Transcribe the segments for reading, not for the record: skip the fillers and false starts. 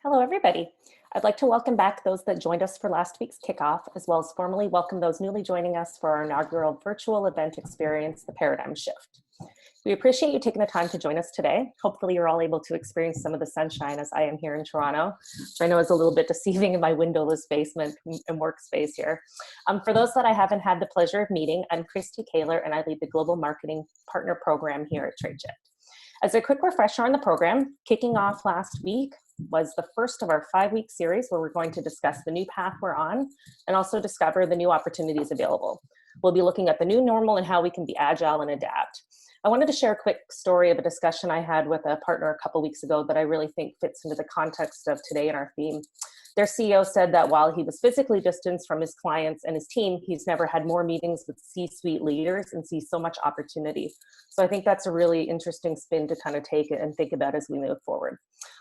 Hello, everybody. I'd like to welcome back those that joined us for last week's kickoff, as well as formally welcome those newly joining us for our inaugural virtual event experience, The Paradigm Shift. We appreciate you taking the time to join us today. Hopefully you're all able to experience some of the sunshine as I am here in Toronto, which I know is a little bit deceiving in my windowless basement and workspace here. For those that I haven't had the pleasure of meeting, I'm Christy Kaler and I lead the Global Marketing Partner Program here at TradeShift. As a quick refresher on the program, kicking off last week was the first of our 5-week series where we're going to discuss the new path we're on and also discover the new opportunities available. We'll be looking at the new normal and how we can be agile and adapt. I wanted to share a quick story of a discussion I had with a partner a couple weeks ago that I really think fits into the context of today and our theme. Their CEO said that while he was physically distanced from his clients and his team, he's never had more meetings with C-suite leaders and sees so much opportunity. So I think that's a really interesting spin to kind of take it and think about as we move forward.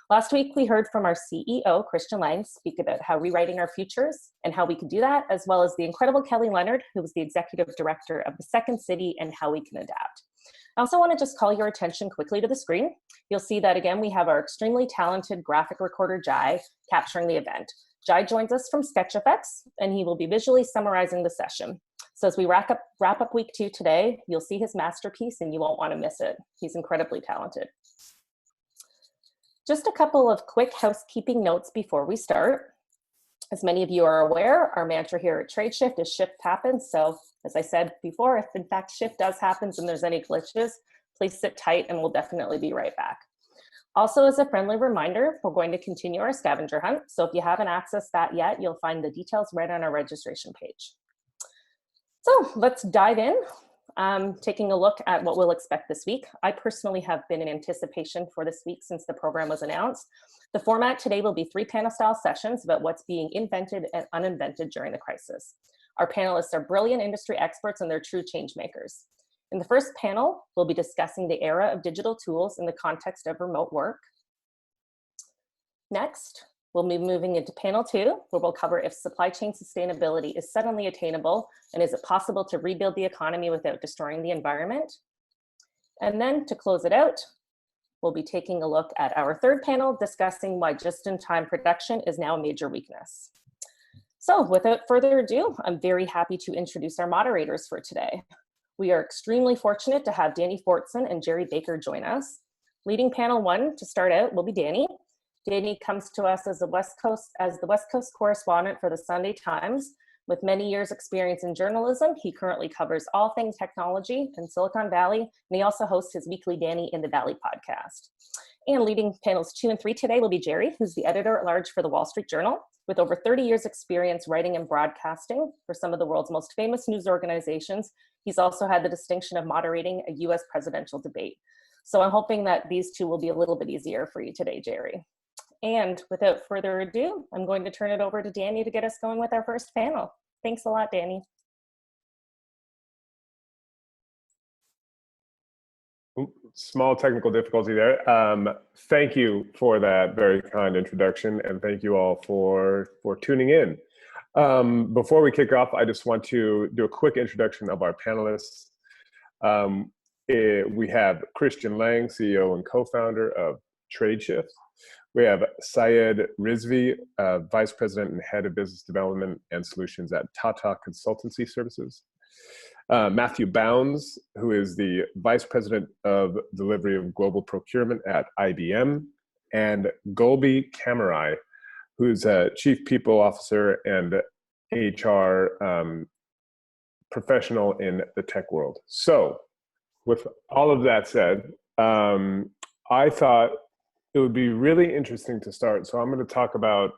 Last week, we heard from our CEO, Christian Lang, speak about how rewriting our futures and how we could do that, as well as the incredible Kelly Leonard, who was the executive director of the Second City, and how we can adapt. I also want to just call your attention quickly to the screen. You'll see that again, we have our extremely talented graphic recorder, Jai, capturing the event. Jai joins us from SketchFX, and he will be visually summarizing the session. So as we wrap up week 2 today, you'll see his masterpiece and you won't want to miss it. He's incredibly talented. Just a couple of quick housekeeping notes before we start. As many of you are aware, our mantra here at TradeShift is shift happens. So as I said before, if in fact shift does happen and there's any glitches, please sit tight and we'll definitely be right back. Also, as a friendly reminder, we're going to continue our scavenger hunt. So if you haven't accessed that yet, you'll find the details right on our registration page. So let's dive in. Taking a look at what we'll expect this week. I personally have been in anticipation for this week since the program was announced. The format today will be 3 panel-style sessions about what's being invented and uninvented during the crisis. Our panelists are brilliant industry experts and they're true change makers. In the first panel, we'll be discussing the era of digital tools in the context of remote work. Next, we'll be moving into panel 2, where we'll cover if supply chain sustainability is suddenly attainable, and is it possible to rebuild the economy without destroying the environment? And then to close it out, we'll be taking a look at our third panel, discussing why just-in-time production is now a major weakness. So without further ado, I'm very happy to introduce our moderators for today. We are extremely fortunate to have Danny Fortson and Jerry Baker join us. Leading panel 1 to start out will be Danny. Danny comes to us as the West Coast correspondent for the Sunday Times. With many years experience in journalism, he currently covers all things technology in Silicon Valley, and he also hosts his weekly Danny in the Valley podcast. And leading panels 2 and 3 today will be Jerry, who's the editor-at-large for the Wall Street Journal, with over 30 years experience writing and broadcasting for some of the world's most famous news organizations. He's also had the distinction of moderating a US presidential debate. So I'm hoping that these two will be a little bit easier for you today, Jerry. And without further ado, I'm going to turn it over to Danny to get us going with our first panel. Thanks a lot, Danny. Small technical difficulty there. Thank you for that very kind introduction, and thank you all for tuning in. Before we kick off, I just want to do a quick introduction of our panelists. We have Christian Lang, CEO and co-founder of TradeShift. We have Syed Rizvi, Vice President and Head of Business Development and Solutions at Tata Consultancy Services. Matthew Bounds, who is the Vice President of Delivery of Global Procurement at IBM. And Golbi Kamarai, who's a Chief People Officer and HR professional in the tech world. So with all of that said, I thought it would be really interesting to start. So I'm going to talk about,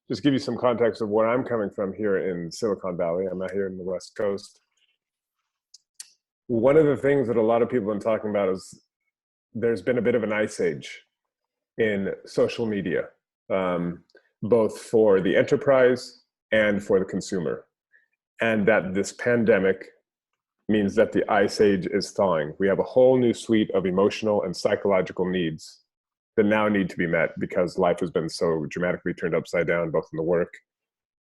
just give you some context of where I'm coming from here in Silicon Valley. I'm out here in the West Coast. One of the things that a lot of people have been talking about is there's been a bit of an ice age in social media, both for the enterprise and for the consumer. And that this pandemic means that the ice age is thawing. We have a whole new suite of emotional and psychological needs that now need to be met because life has been so dramatically turned upside down, both in the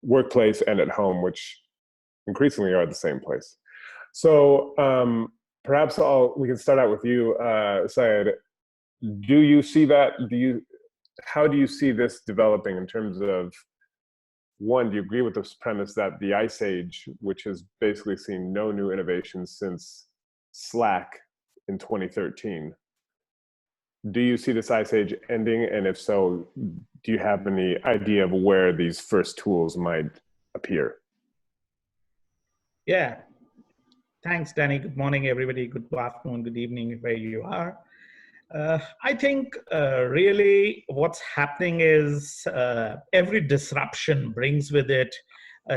workplace and at home, which increasingly are the same place. So perhaps we can start out with you, Syed. Do you see that? how do you see this developing in terms of, one, do you agree with this premise that the Ice Age, which has basically seen no new innovations since Slack in 2013, do you see this Ice Age ending? And if so, do you have any idea of where these first tools might appear? Yeah, thanks, Danny. Good morning, everybody. Good afternoon, good evening, where you are. I think really what's happening is every disruption brings with it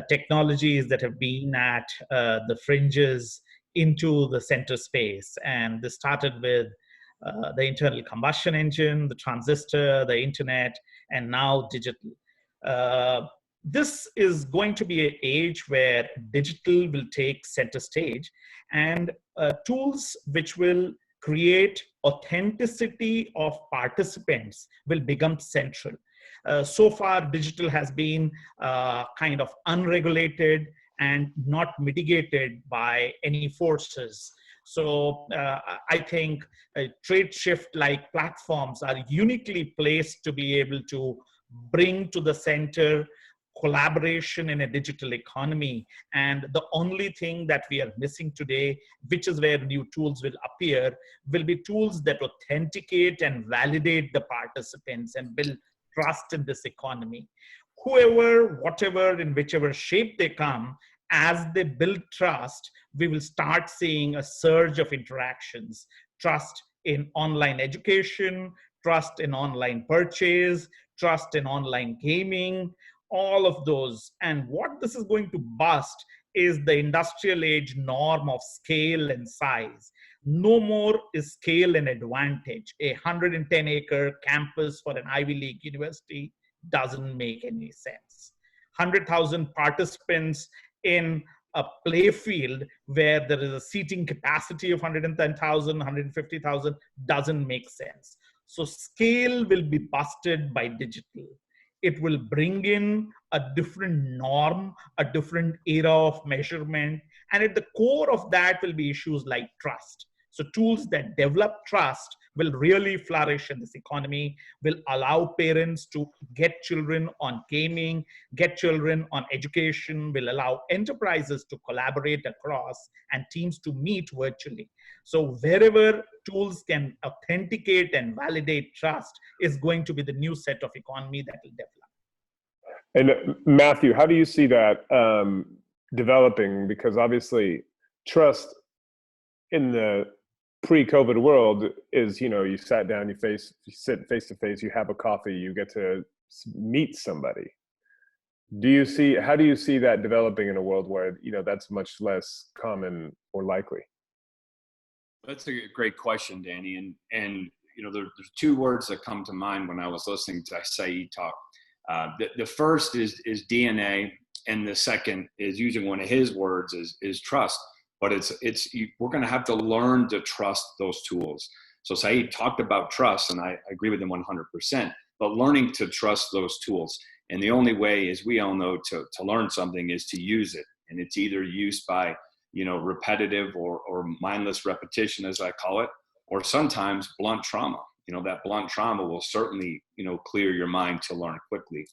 technologies that have been at the fringes into the center space. And this started with the internal combustion engine, the transistor, the internet, and now digital. This is going to be an age where digital will take center stage, and tools which will create authenticity of participants will become central. So far, digital has been kind of unregulated and not mitigated by any forces. So I think Tradeshift-like platforms are uniquely placed to be able to bring to the center collaboration in a digital economy. And the only thing that we are missing today, which is where new tools will appear, will be tools that authenticate and validate the participants and build trust in this economy. Whoever, whatever, in whichever shape they come, as they build trust, we will start seeing a surge of interactions. Trust in online education, trust in online purchase, trust in online gaming, all of those. And what this is going to bust is the industrial age norm of scale and size. No more is scale an advantage. A 110-acre campus for an Ivy League university doesn't make any sense. 100,000 participants in a play field where there is a seating capacity of 110,000, 150,000 doesn't make sense. So scale will be busted by digital. It will bring in a different norm, a different era of measurement. And at the core of that will be issues like trust. So tools that develop trust will really flourish in this economy, will allow parents to get children on gaming, get children on education, will allow enterprises to collaborate across and teams to meet virtually. So wherever tools can authenticate and validate trust is going to be the new set of economy that will develop. And Matthew, how do you see that developing? Because obviously trust in the pre-COVID world is, you know, you sat down, you sit face to face, you have a coffee, you get to meet somebody. How do you see that developing in a world where, you know, that's much less common or likely? That's a great question, Danny. And you know, there's two words that come to mind when I was listening to Saeed talk. The first is DNA, and the second is, using one of his words, is trust. But we're going to have to learn to trust those tools. So Saeed talked about trust, and I agree with him 100%. But learning to trust those tools, and the only way, as we all know, to learn something is to use it, and it's either used by, you know, repetitive or mindless repetition, as I call it, or sometimes blunt trauma. You know, that blunt trauma will certainly, you know, clear your mind to learn quickly.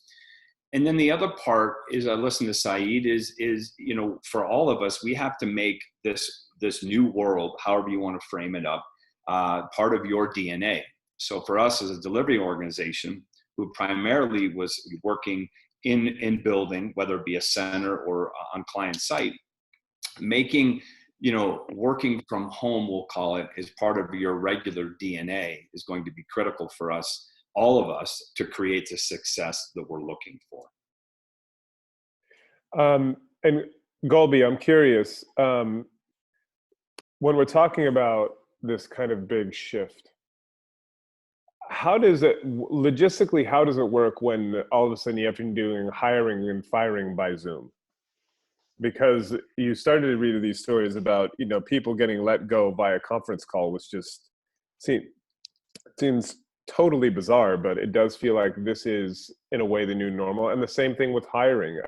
And then the other part is, I listen to Saeed, is, you know, for all of us, we have to make this new world, however you want to frame it up, part of your DNA. So for us as a delivery organization who primarily was working in building, whether it be a center or on client site, making, you know, working from home, we'll call it, as part of your regular DNA is going to be critical for us, all of us, to create the success that we're looking for. And Golby, I'm curious, when we're talking about this kind of big shift, how does it, logistically, how does it work when all of a sudden you have to be doing hiring and firing by Zoom? Because you started to read these stories about, you know, people getting let go by a conference call, which just seems totally bizarre, but it does feel like this is, in a way, the new normal. And the same thing with hiring.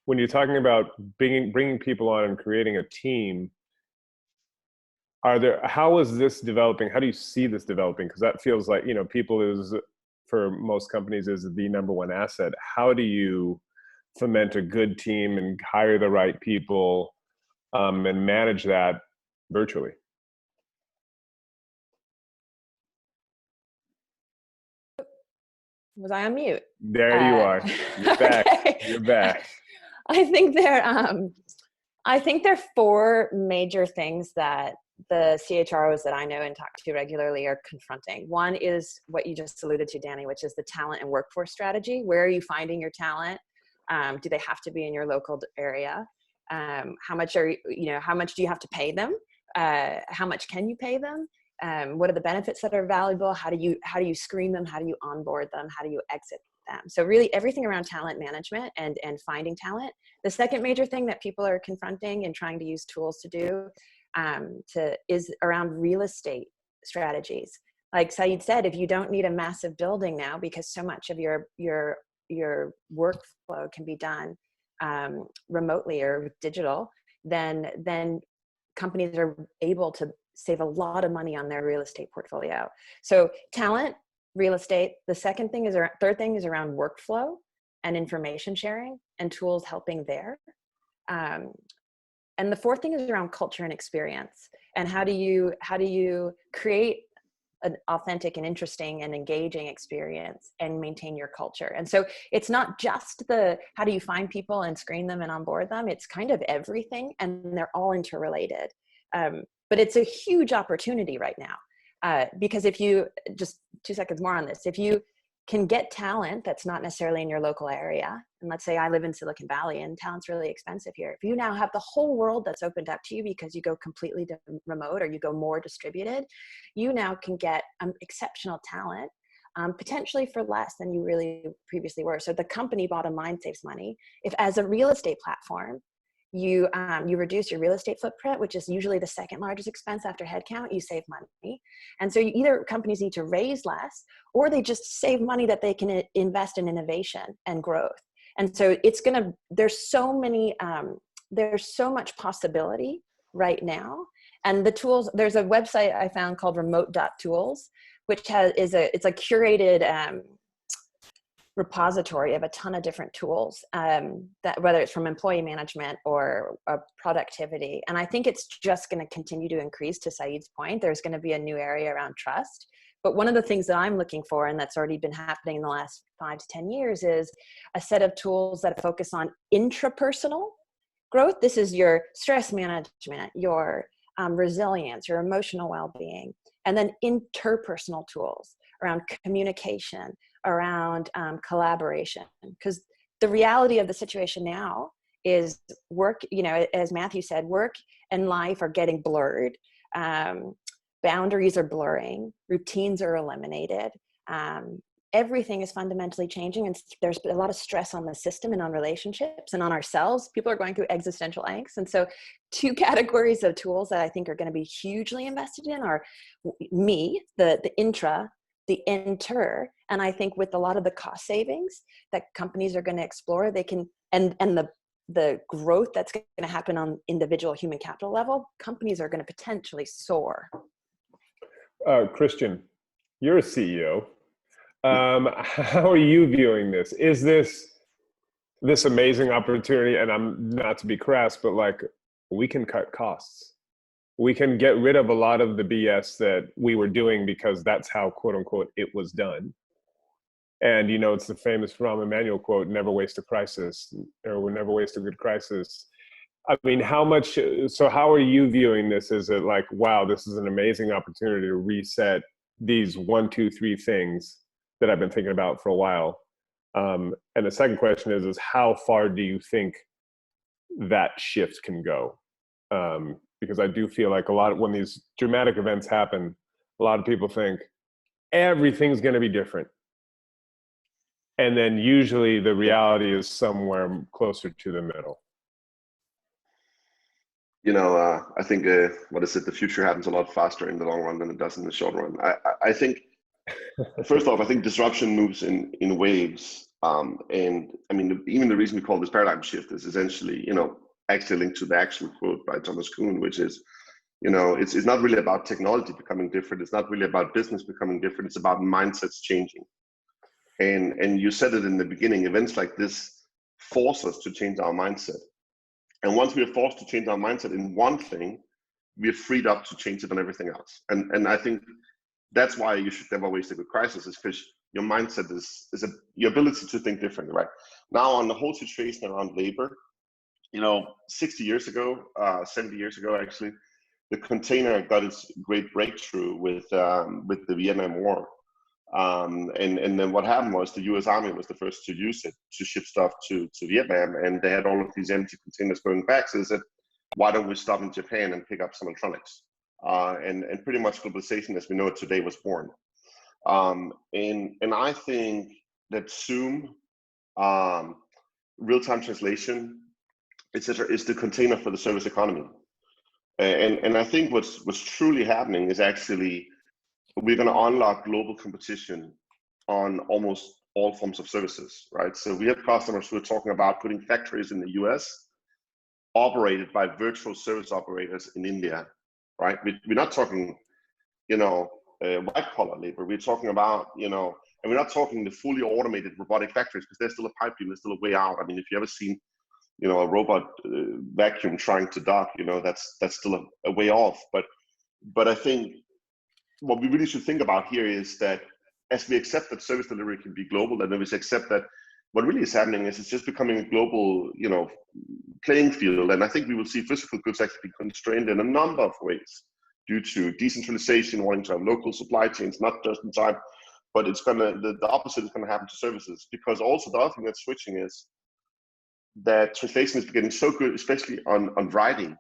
When you're talking about bringing people on and creating a team, how is this developing? How do you see this developing? Because that feels like, you know, people is for most companies is the number one asset. How do you foment a good team and hire the right people and manage that virtually? Was I on mute? There you are. You're back. Okay. You're back. I think there are four major things that the CHROs that I know and talk to regularly are confronting. One is what you just alluded to, Danny, which is the talent and workforce strategy. Where are you finding your talent? Do they have to be in your local area? How much do you have to pay them? How much can you pay them? What are the benefits that are valuable? How do you screen them? How do you onboard them? How do you exit them? So really everything around talent management and finding talent. The second major thing that people are confronting and trying to use tools to do is around real estate strategies. Like Saeed said, if you don't need a massive building now because so much of your workflow can be done remotely or digital, then companies are able to save a lot of money on their real estate portfolio. So talent, real estate. The third thing is around workflow and information sharing and tools helping there. And the fourth thing is around culture and experience. And how do you create an authentic and interesting and engaging experience and maintain your culture? And so it's not just how do you find people and screen them and onboard them? It's kind of everything, and they're all interrelated. But it's a huge opportunity right now, because if you, just 2 seconds more on this, if you can get talent that's not necessarily in your local area, and let's say I live in Silicon Valley and talent's really expensive here. If you now have the whole world that's opened up to you because you go completely remote or you go more distributed, you now can get exceptional talent, potentially for less than you really previously were. So the company bottom line saves money. If as a real estate platform, you reduce your real estate footprint, which is usually the second largest expense after headcount, you save money. And so either companies need to raise less, or they just save money that they can invest in innovation and growth. And so there's so much possibility right now. And the tools, there's a website I found called remote.tools, which it's a curated repository of a ton of different tools, that whether it's from employee management or productivity. And I think it's just going to continue to increase. To Saeed's point, there's going to be a new area around trust. But one of the things that I'm looking for, and that's already been happening in the last 5 to 10 years, is a set of tools that focus on intrapersonal growth. This is your stress management, your resilience, your emotional well-being, and then interpersonal tools around communication, around collaboration. Because the reality of the situation now is work, as Matthew said, work and life are getting blurred. Boundaries are blurring, routines are eliminated. Everything is fundamentally changing, and there's a lot of stress on the system and on relationships and on ourselves. People are going through existential angst. And so 2 categories of tools that I think are going to be hugely invested in are the intra, the inter. And I think with a lot of the cost savings that companies are going to explore, they can, and the growth that's going to happen on individual human capital level, companies are going to potentially soar. Christian, you're a CEO. How are you viewing this? Is this amazing opportunity? And I'm not to be crass, but like, we can cut costs. We can get rid of a lot of the BS that we were doing because that's how, quote unquote, it was done. And, it's the famous Rahm Emanuel quote, never waste a crisis, or we'll never waste a good crisis. I mean, how are you viewing this? Is it like, wow, this is an amazing opportunity to reset these 1, 2, 3 things that I've been thinking about for a while? And the second question is how far do you think that shift can go? Because I do feel like when these dramatic events happen, a lot of people think everything's going to be different. And then usually the reality is somewhere closer to the middle. I think, the future happens a lot faster in the long run than it does in the short run. I think, first off, I think disruption moves in waves. And I mean, even the reason we call this paradigm shift is essentially, actually linked to the actual quote by Thomas Kuhn, which is, it's not really about technology becoming different. It's not really about business becoming different. It's about mindsets changing. And you said it in the beginning, events like this force us to change our mindset. And once we are forced to change our mindset in one thing, we are freed up to change it on everything else. And I think that's why you should never waste a good crisis, is because your mindset is your ability to think differently, right? Now, on the whole situation around labor, 60 years ago, 70 years ago, actually, the container got its great breakthrough with the Vietnam War. And then what happened was the U.S. Army was the first to use it to ship stuff to Vietnam, and they had all of these empty containers going back. So they said, why don't we stop in Japan and pick up some electronics? And pretty much globalization as we know it today was born. And I think that Zoom, real-time translation, etc., is the container for the service economy. And I think what's truly happening is actually we're going to unlock global competition on almost all forms of services, right? So we have customers who are talking about putting factories in the US operated by virtual service operators in India, right? We're not talking, white collar labor. We're talking about, and we're not talking the fully automated robotic factories, because there's still a pipe dream, there's still a way out. I mean, if you ever seen, a robot vacuum trying to dock, that's still a way off. But I think what we really should think about here is that as we accept that service delivery can be global, and then we accept that what really is happening is it's just becoming a global, playing field. And I think we will see physical goods actually be constrained in a number of ways due to decentralization, wanting to have local supply chains, not just in time, but it's the opposite is gonna happen to services. Because also the other thing that's switching is that translation is getting so good, especially on writing,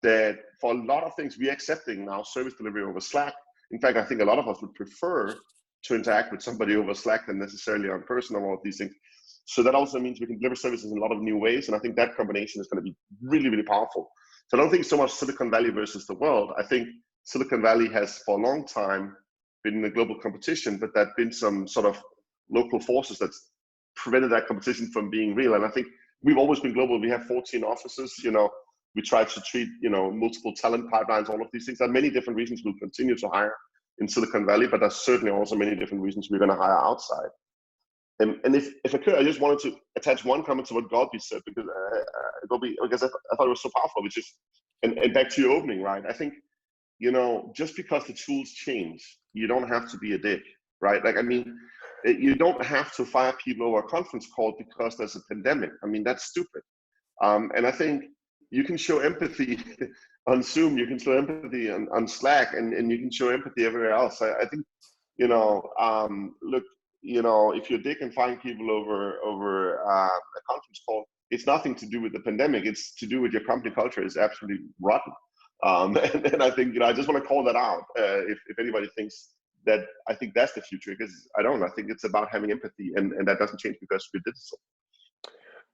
that for a lot of things we're accepting now service delivery over Slack. In fact, I think a lot of us would prefer to interact with somebody over Slack than necessarily on person or all of these things. So that also means we can deliver services in a lot of new ways. And I think that combination is going to be really, really powerful. So I don't think so much Silicon Valley versus the world. I think Silicon Valley has for a long time been in a global competition, but there have been some sort of local forces that's prevented that competition from being real. And I think we've always been global. We have 14 offices, we try to treat, multiple talent pipelines, all of these things. There are many different reasons we'll continue to hire in Silicon Valley, but there's certainly also many different reasons we're going to hire outside. And if I could, I just wanted to attach one comment to what Golby said, because I thought it was so powerful, which is, and back to your opening, right? I think, just because the tools change, you don't have to be a dick, right? Like, I mean, you don't have to fire people over a conference call because there's a pandemic. I mean, that's stupid. And I think you can show empathy on Zoom, you can show empathy on Slack, and you can show empathy everywhere else. I think, look, if you're a dick and firing people over a conference call, it's nothing to do with the pandemic. It's to do with your company culture is absolutely rotten. And I think, I just want to call that out. If anybody thinks that, I think that's the future, because I don't. I think it's about having empathy, and that doesn't change because we're digital.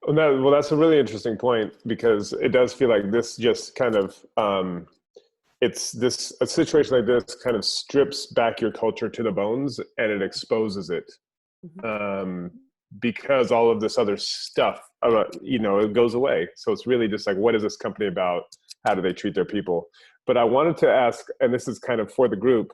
Well, that's a really interesting point, because it does feel like this just kind of, a situation like this kind of strips back your culture to the bones, and it exposes it, because all of this other stuff, it goes away. So it's really just like, what is this company about? How do they treat their people? But I wanted to ask, and this is kind of for the group,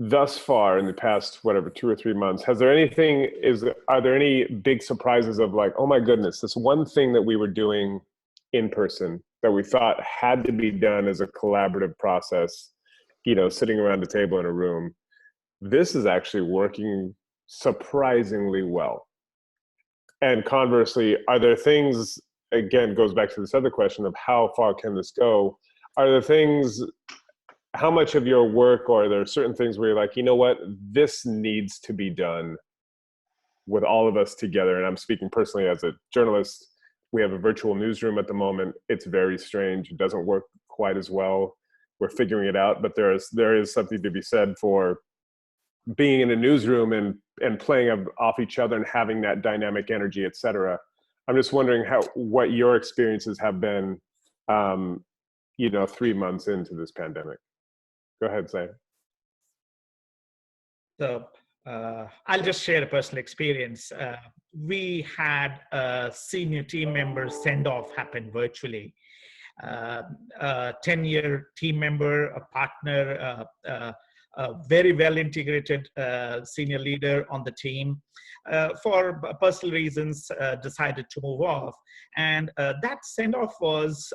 thus far in the past, 2 or 3 months, are there any big surprises of like, oh my goodness, this one thing that we were doing in person that we thought had to be done as a collaborative process, sitting around a table in a room, this is actually working surprisingly well? And conversely, are there things, again, goes back to this other question of how far can this go? Are there things, how much of your work, or are there certain things where you're like, this needs to be done with all of us together? And I'm speaking personally as a journalist. We have a virtual newsroom at the moment. It's very strange. It doesn't work quite as well. We're figuring it out, but there is something to be said for being in a newsroom and playing off each other and having that dynamic energy, et cetera. I'm just wondering what your experiences have been, 3 months into this pandemic. Go ahead, Syed. So I'll just share a personal experience. We had a senior team member send-off happen virtually. A 10-year team member, a partner, a very well integrated senior leader on the team. For personal reasons, decided to move off. And that send-off was,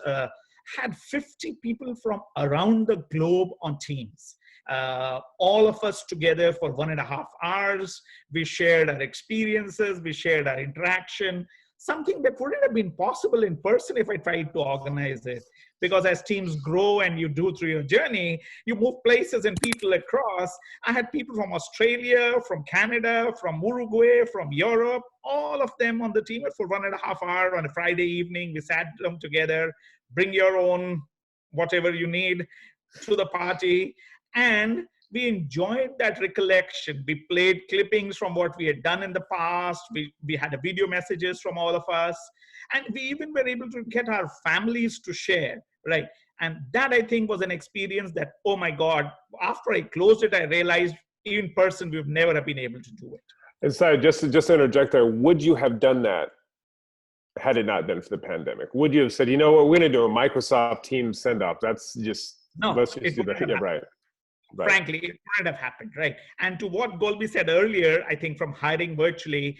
had 50 people from around the globe on Teams. All of us together for 1.5 hours. We shared our experiences, we shared our interaction, something that wouldn't have been possible in person if I tried to organize it. Because as teams grow and you do through your journey, you move places and people across. I had people from Australia, from Canada, from Uruguay, from Europe, all of them on the team for 1.5 hours on a Friday evening. We sat them together, bring your own whatever you need to the party. And we enjoyed that recollection. We played clippings from what we had done in the past. We had video messages from all of us. And we even were able to get our families to share, right? And that, I think, was an experience that, oh my God, after I closed it, I realized in person, we've never have been able to do it. And so just to interject there, would you have done that had it not been for the pandemic? Would you have said, you know what, we're going to do a Microsoft Teams send-off? That's just, no, let's just do that. Yeah, right. Right. Frankly, it might have happened, right? And to what Golby said earlier, I think from hiring virtually,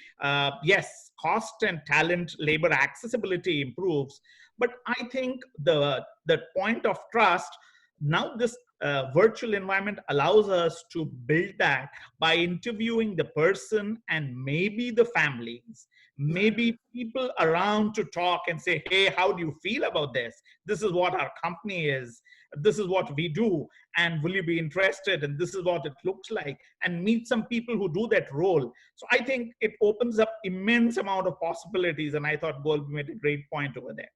yes, cost and talent, labor accessibility improves. But I think the point of trust, now this virtual environment allows us to build that by interviewing the person and maybe the families, maybe people around to talk and say, hey, how do you feel about this? This is what our company is. This is what we do. And will you be interested? And this is what it looks like. And meet some people who do that role. So I think it opens up immense amount of possibilities. And I thought Golby made a great point over there.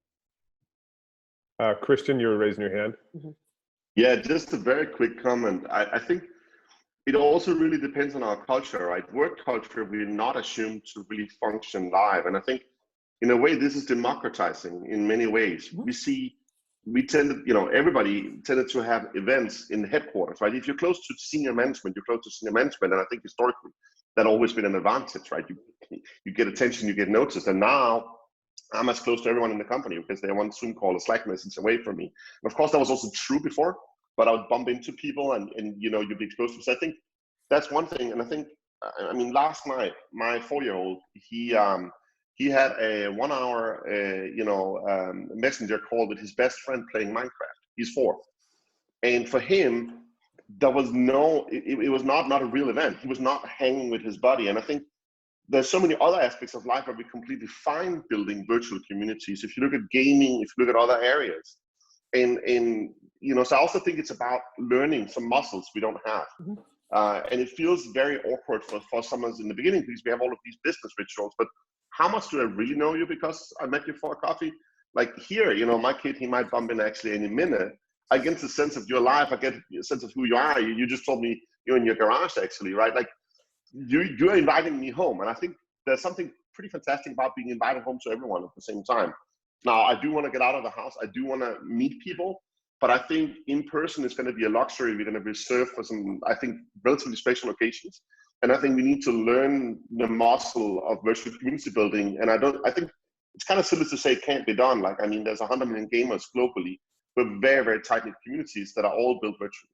Christian, you were raising your hand. Mm-hmm. Yeah, just a very quick comment. I think it also really depends on our culture, right? Work culture, we're not assumed to really function live. And I think in a way, this is democratizing in many ways. We tended, everybody tended to have events in the headquarters, right? If you're close to senior management, you're close to senior management. And I think historically, that always been an advantage, right? You get attention, you get noticed. And now I'm as close to everyone in the company because they want Zoom call or Slack message away from me. And of course, that was also true before, but I would bump into people and you'd be exposed to. So I think that's one thing. And I think, last night, my 4-year-old, he had a 1 hour, messenger call with his best friend playing Minecraft. He's 4. And for him, there was it was not a real event. He was not hanging with his buddy. And I think there's so many other aspects of life where we completely fine building virtual communities. If you look at gaming, if you look at other areas. So I also think it's about learning some muscles we don't have. Mm-hmm. And it feels very awkward for someone in the beginning because we have all of these business rituals, but how much do I really know you because I met you for a coffee? Like here, my kid, he might bump in actually any minute. I get the sense of your life. I get a sense of who you are. You just told me you're in your garage actually, right? Like you're inviting me home. And I think there's something pretty fantastic about being invited home to everyone at the same time. Now, I do want to get out of the house. I do want to meet people, but I think in person is going to be a luxury we're going to reserve for some, I think, relatively special occasions. And I think we need to learn the muscle of virtual community building. And I think it's kind of silly to say it can't be done. There's 100 million gamers globally with very, very tight-knit communities that are all built virtually.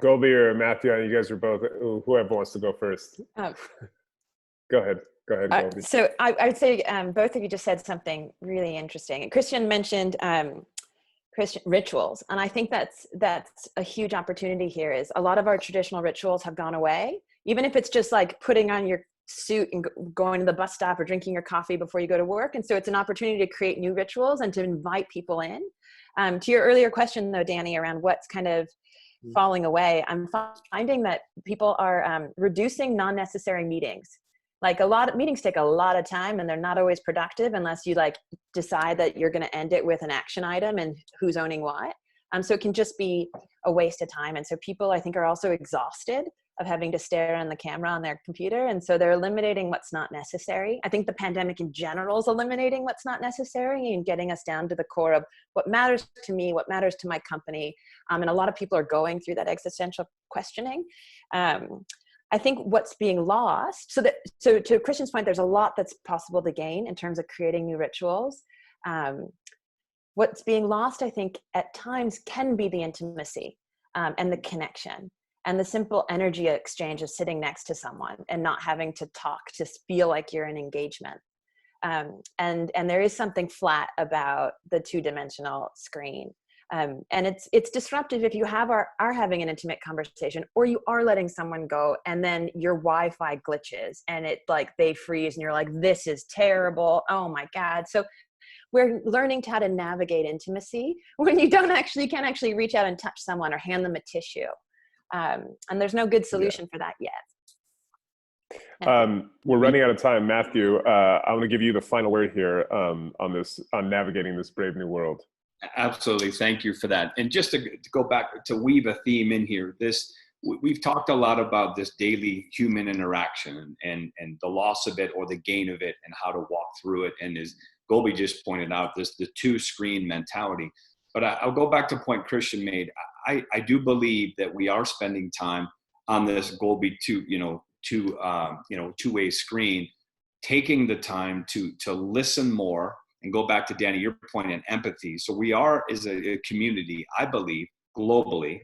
Golby or Matthew, you guys are both, whoever wants to go first. Go ahead, Golby. So I would say both of you just said something really interesting. Christian mentioned Christian rituals. And I think that's a huge opportunity here is a lot of our traditional rituals have gone away, even if it's just like putting on your suit and going to the bus stop or drinking your coffee before you go to work. And so it's an opportunity to create new rituals and to invite people in. To your earlier question though, Danny, around what's kind of falling away, I'm finding that people are reducing non-necessary meetings. Like meetings take a lot of time and they're not always productive unless you decide that you're going to end it with an action item and who's owning what. So it can just be a waste of time. And so people, I think, are also exhausted of having to stare on the camera on their computer. And so they're eliminating what's not necessary. I think the pandemic in general is eliminating what's not necessary and getting us down to the core of what matters to me, what matters to my company. And a lot of people are going through that existential questioning. I think what's being lost, so to Christian's point, there's a lot that's possible to gain in terms of creating new rituals. what's being lost, I think, at times can be the intimacy and the connection and the simple energy exchange of sitting next to someone and not having to talk to feel like you're in engagement. And there is something flat about the two-dimensional screen. And it's disruptive if you are having an intimate conversation, or you are letting someone go and then your Wi-Fi glitches and it like they freeze and you're like, this is terrible. Oh my God. So we're learning how to navigate intimacy when you can't actually reach out and touch someone or hand them a tissue. And there's no good solution for that yet. We're running out of time. Matthew, I want to give you the final word here on navigating this brave new world. Absolutely. Thank you for that. And just to go back to weave a theme in here, we've talked a lot about this daily human interaction and the loss of it or the gain of it and how to walk through it. And as Golby just pointed out, the two screen mentality. But I'll go back to a point Christian made. I do believe that we are spending time on this Golby two-way screen, taking the time to listen more. And go back to Danny, your point in empathy. So we are, as a community, I believe, globally,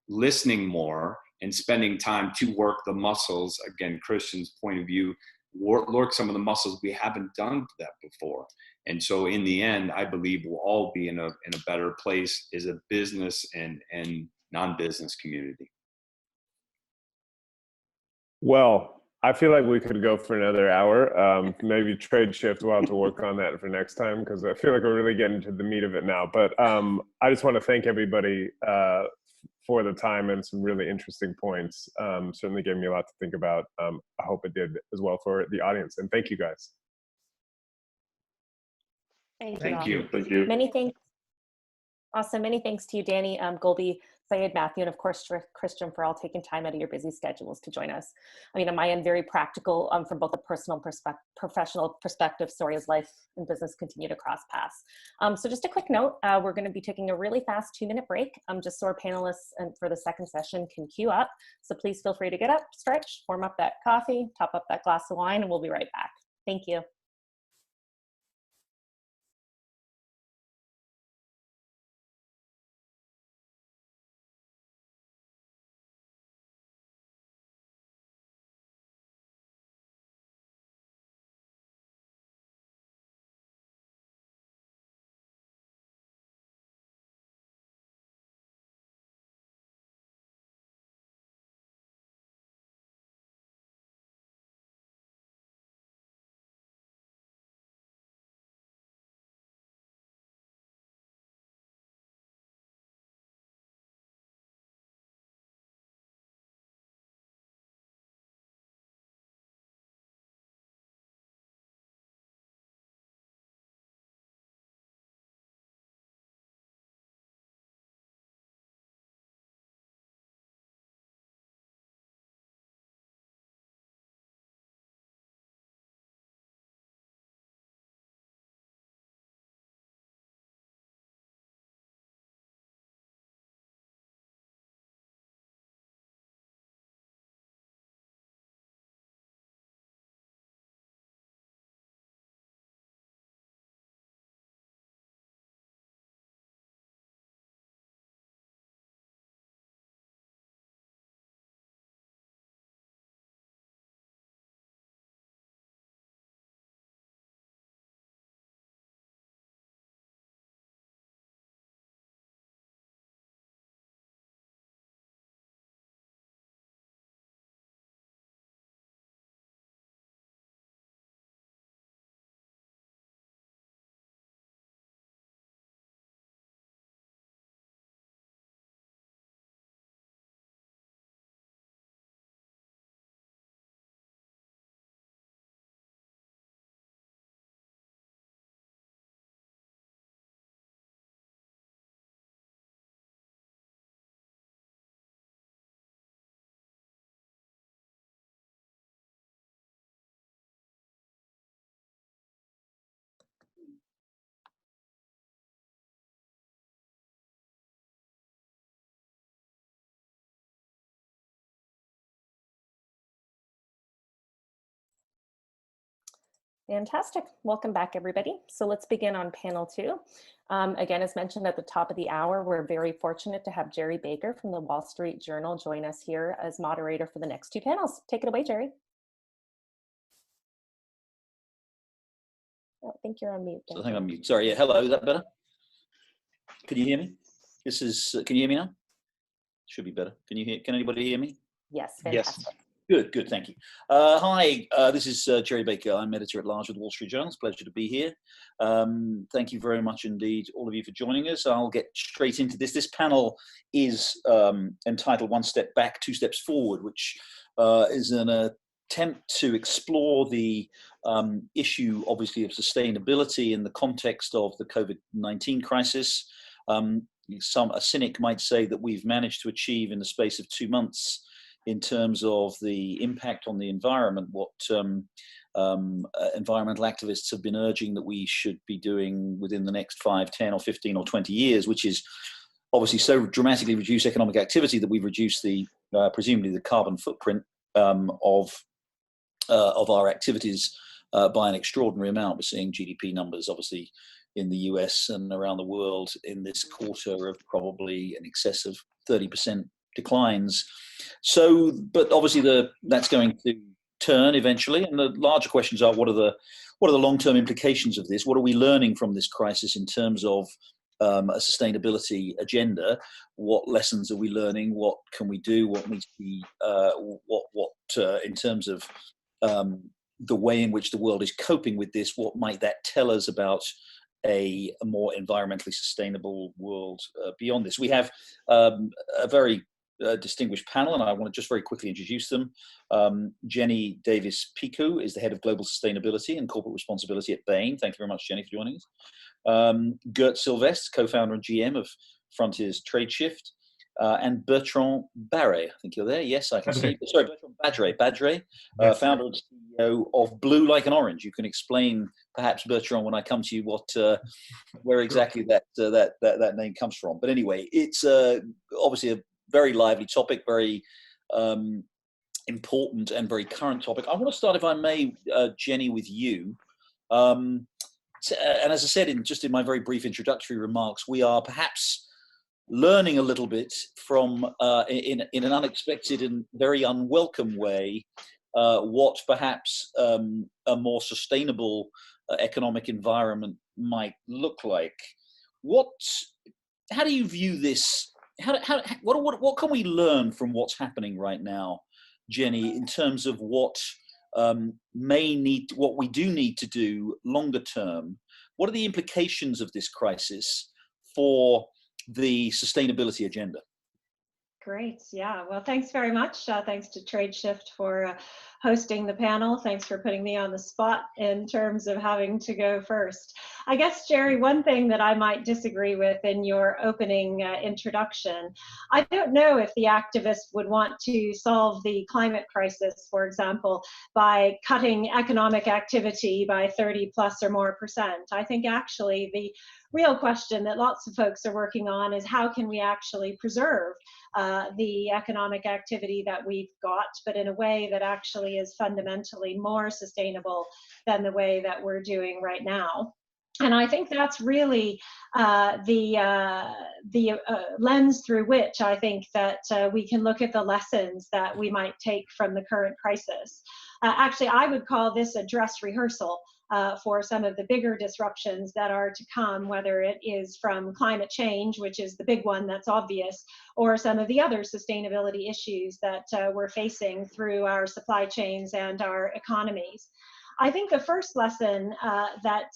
listening more and spending time to work the muscles. Again, Christian's point of view, work some of the muscles we haven't done that before. And so in the end, I believe we'll all be in a better place as a business and non-business community. Well, I feel like we could go for another hour. Maybe Tradeshift, we'll have to work on that for next time because I feel like we're really getting to the meat of it now. But I just want to thank everybody for the time and some really interesting points. Certainly gave me a lot to think about. I hope it did as well for the audience. And thank you guys. Thank you. Thank you. Many thanks. Awesome. Many thanks to you, Danny, Golby, Syed, Matthew, and of course, Christian, for all taking time out of your busy schedules to join us. I mean, on my end, very practical from both a personal and professional perspective, sorry, as life and business continue to cross paths. So just a quick note, we're going to be taking a really fast 2-minute break, just so our panelists and for the second session can queue up. So please feel free to get up, stretch, warm up that coffee, top up that glass of wine, and we'll be right back. Thank you. Fantastic. Welcome back, everybody. So let's begin on panel 2. Again, as mentioned at the top of the hour, we're very fortunate to have Jerry Baker from the Wall Street Journal join us here as moderator for the next 2 panels. Take it away, Jerry. Oh, I think you're on mute. I think I'm mute. Sorry. Yeah. Hello. Is that better? Can you hear me? This is. Can you hear me now? Should be better. Can you hear? Can anybody hear me? Yes. Fantastic. Yes. Good. Good. Thank you. Hi. This is Jerry Baker. I'm editor at large with Wall Street Journal. It's a pleasure to be here. Thank you very much indeed, all of you, for joining us. I'll get straight into this. This panel is entitled "One Step Back, Two Steps Forward," which is an attempt to explore the issue, obviously, of sustainability in the context of the COVID-19 crisis. A cynic might say that we've managed to achieve in the space of 2 months, in terms of the impact on the environment, what environmental activists have been urging that we should be doing within the next 5, 10 or 15 or 20 years, which is obviously so dramatically reduce economic activity that we've reduced the, presumably the carbon footprint of our activities by an extraordinary amount. We're seeing GDP numbers, obviously, in the US and around the world in this quarter of probably in excess of 30% declines. So, but obviously that's going to turn eventually, and the larger questions are: what are the long-term implications of this? What are we learning from this crisis in terms of a sustainability agenda? What lessons are we learning? What can we do? What needs to be in terms of the way in which the world is coping with this? What might that tell us about a more environmentally sustainable world beyond this? We have a very distinguished panel, and I want to just very quickly introduce them. Jenny Davis-Piku is the head of global sustainability and corporate responsibility at Bain. Thank you very much, Jenny, for joining us. Gert Sylvestre, co-founder and GM of Frontiers Tradeshift, and Bertrand Barret. I think you're there. Yes, I can see. Sorry, Bertrand Badre, Yes. founder and CEO of Blue Like an Orange. You can explain, perhaps, Bertrand, when I come to you, where exactly that name comes from. But anyway, it's obviously a very lively topic, very important and very current topic. I want to start, if I may, Jenny, with you. And as I said in my very brief introductory remarks, we are perhaps learning a little bit from, in an unexpected and very unwelcome way, what perhaps a more sustainable economic environment might look like. How do you view this? What can we learn from what's happening right now, Jenny, in terms of what we do need to do longer term? What are the implications of this crisis for the sustainability agenda? Great. Yeah. Well, thanks very much. Thanks to Tradeshift for hosting the panel. Thanks for putting me on the spot in terms of having to go first. I guess, Jerry, one thing that I might disagree with in your opening introduction, I don't know if the activists would want to solve the climate crisis, for example, by cutting economic activity by 30 plus or more %. I think actually the real question that lots of folks are working on is how can we actually preserve the economic activity that we've got, but in a way that actually is fundamentally more sustainable than the way that we're doing right now. And I think that's really the lens through which I think that we can look at the lessons that we might take from the current crisis. Actually, I would call this a dress rehearsal for some of the bigger disruptions that are to come, whether it is from climate change, which is the big one that's obvious, or some of the other sustainability issues that we're facing through our supply chains and our economies. I think the first lesson that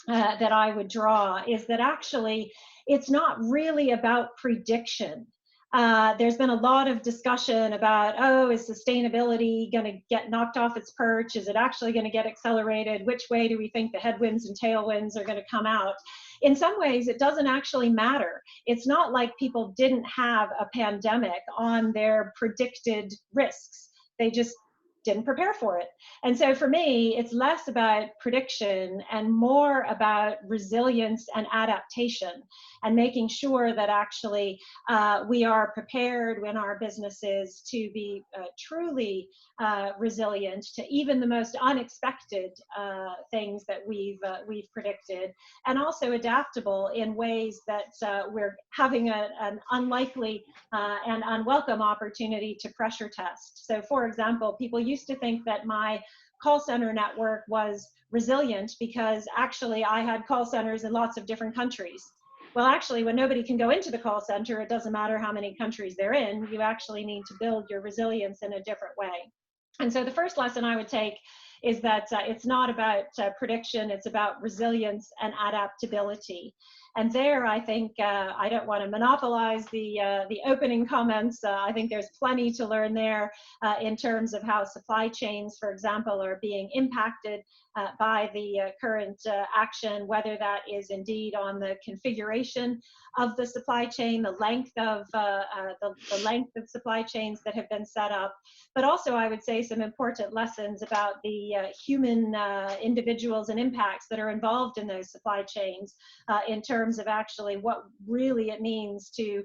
I would draw is that actually it's not really about prediction. There's been a lot of discussion about, oh, is sustainability going to get knocked off its perch? Is it actually going to get accelerated? Which way do we think the headwinds and tailwinds are going to come out? In some ways, it doesn't actually matter. It's not like people didn't have a pandemic on their predicted risks. They just didn't prepare for it. And so for me, it's less about prediction and more about resilience and adaptation, and making sure that actually we are prepared in our businesses to be truly resilient to even the most unexpected things that we've predicted, and also adaptable in ways that we're having an unlikely and unwelcome opportunity to pressure test. So for example, people used to think that my call center network was resilient because actually I had call centers in lots of different countries. Well, actually, when nobody can go into the call center, it doesn't matter how many countries they're in, you actually need to build your resilience in a different way. And so the first lesson I would take is that it's not about prediction, it's about resilience and adaptability. And there, I think, I don't want to monopolize the opening comments. I think there's plenty to learn there in terms of how supply chains, for example, are being impacted by the current action, whether that is indeed on the configuration of the supply chain, the length of supply chains that have been set up, but also I would say some important lessons about the human individuals and impacts that are involved in those supply chains in terms of actually what really it means to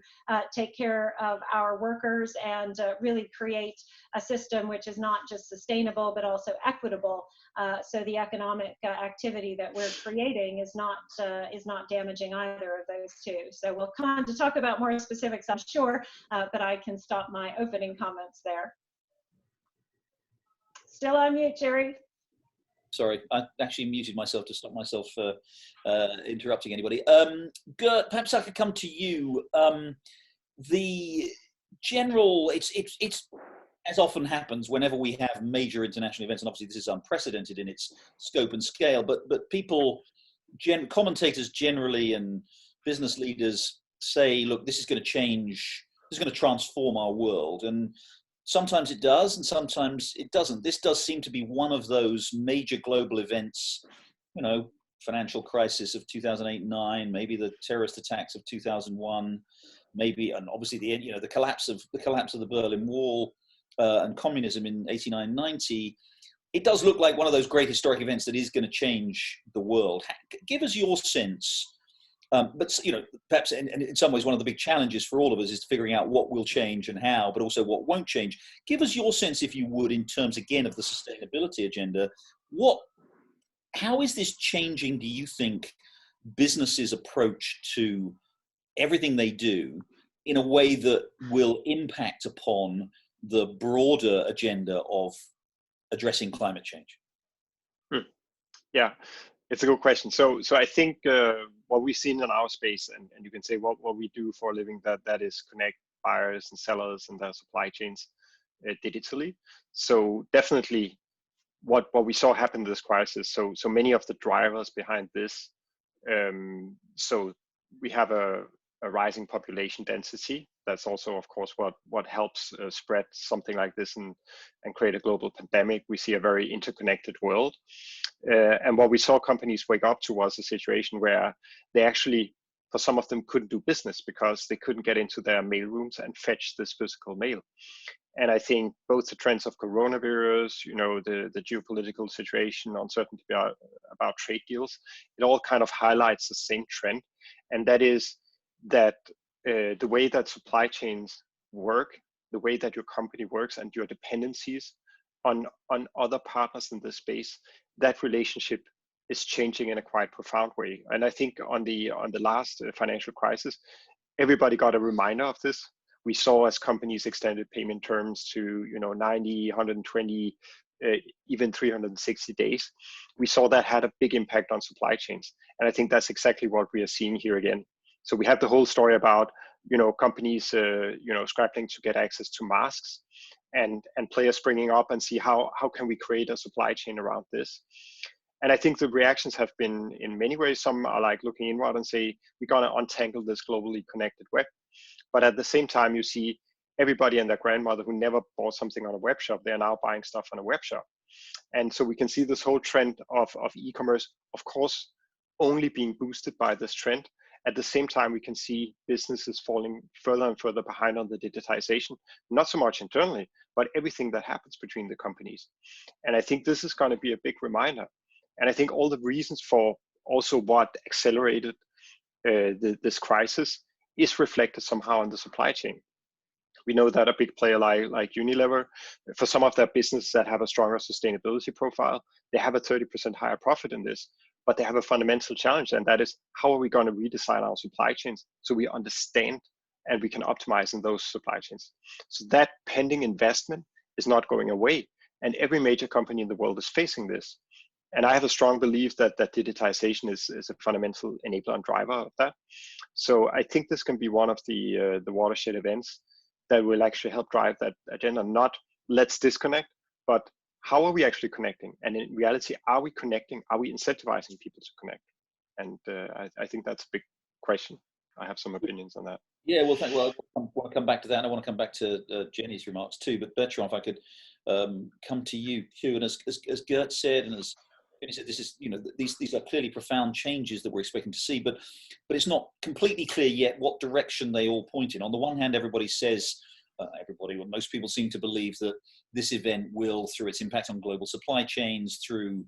take care of our workers and really create a system which is not just sustainable but also equitable, so the economic activity that we're creating is not damaging either of those two. So we'll come on to talk about more specifics, I'm sure, but I can stop my opening comments there. Still on mute, Jerry. Sorry, I actually muted myself to stop myself interrupting anybody. Gert, perhaps I could come to you. The general, it's as often happens whenever we have major international events, and obviously this is unprecedented in its scope and scale, but people, commentators generally and business leaders say, look, this is going to change, this is going to transform our world. And sometimes it does, and sometimes it doesn't. This does seem to be one of those major global events, financial crisis of 2008-9, maybe the terrorist attacks of 2001, maybe, and obviously the collapse of the Berlin Wall and communism in 89-90. It does look like one of those great historic events that is going to change the world. Give us your sense. But perhaps in some ways, one of the big challenges for all of us is figuring out what will change and how, but also what won't change. Give us your sense, if you would, in terms again of the sustainability agenda. How is this changing, do you think, businesses' approach to everything they do in a way that will impact upon the broader agenda of addressing climate change? Yeah. It's a good question. So I think what we've seen in our space, and you can say what we do for a living, that is connect buyers and sellers and their supply chains digitally. So definitely what we saw happen in this crisis. So many of the drivers behind this. So we have a rising population density. That's also, of course, what helps spread something like this and create a global pandemic. We see a very interconnected world. And what we saw companies wake up to was a situation where they actually, for some of them, couldn't do business because they couldn't get into their mail rooms and fetch this physical mail. And I think both the trends of coronavirus, the geopolitical situation, uncertainty about trade deals, it all kind of highlights the same trend. And that is that the way that supply chains work, the way that your company works and your dependencies on other partners in this space, that relationship is changing in a quite profound way. And I think on the last financial crisis, everybody got a reminder of this. We saw as companies extended payment terms to 90, 120, even 360 days. We saw that had a big impact on supply chains. And I think that's exactly what we are seeing here again. So we have the whole story about companies scrapping to get access to masks, and players springing up and see how can we create a supply chain around this. And I think the reactions have been in many ways. Some are like looking inward and say we're going to untangle this globally connected web. But at the same time, you see everybody and their grandmother who never bought something on a web shop, they're now buying stuff on a web shop. And so we can see this whole trend of e-commerce, of course, only being boosted by this trend. At the same time, we can see businesses falling further and further behind on the digitization, not so much internally, but everything that happens between the companies. And I think this is going to be a big reminder. And I think all the reasons for also what accelerated this crisis is reflected somehow in the supply chain. We know that a big player like Unilever, for some of their businesses that have a stronger sustainability profile, they have a 30% higher profit in this, but they have a fundamental challenge, and that is, how are we going to redesign our supply chains so we understand and we can optimize in those supply chains? So that pending investment is not going away, and every major company in the world is facing this. And I have a strong belief that digitization is a fundamental enabler and driver of that. So I think this can be one of the watershed events that will actually help drive that agenda. Not let's disconnect, but how are we actually connecting? And in reality, are we connecting? Are we incentivizing people to connect? And I think that's a big question. I have some opinions on that. Yeah, well, I want to come back to that, and I want to come back to Jenny's remarks too. But Bertrand, if I could come to you too, and as Gert said, and as Jenny said, this is, these are clearly profound changes that we're expecting to see, but it's not completely clear yet what direction they all point in. On the one hand, everybody says, most people seem to believe that this event will, through its impact on global supply chains, through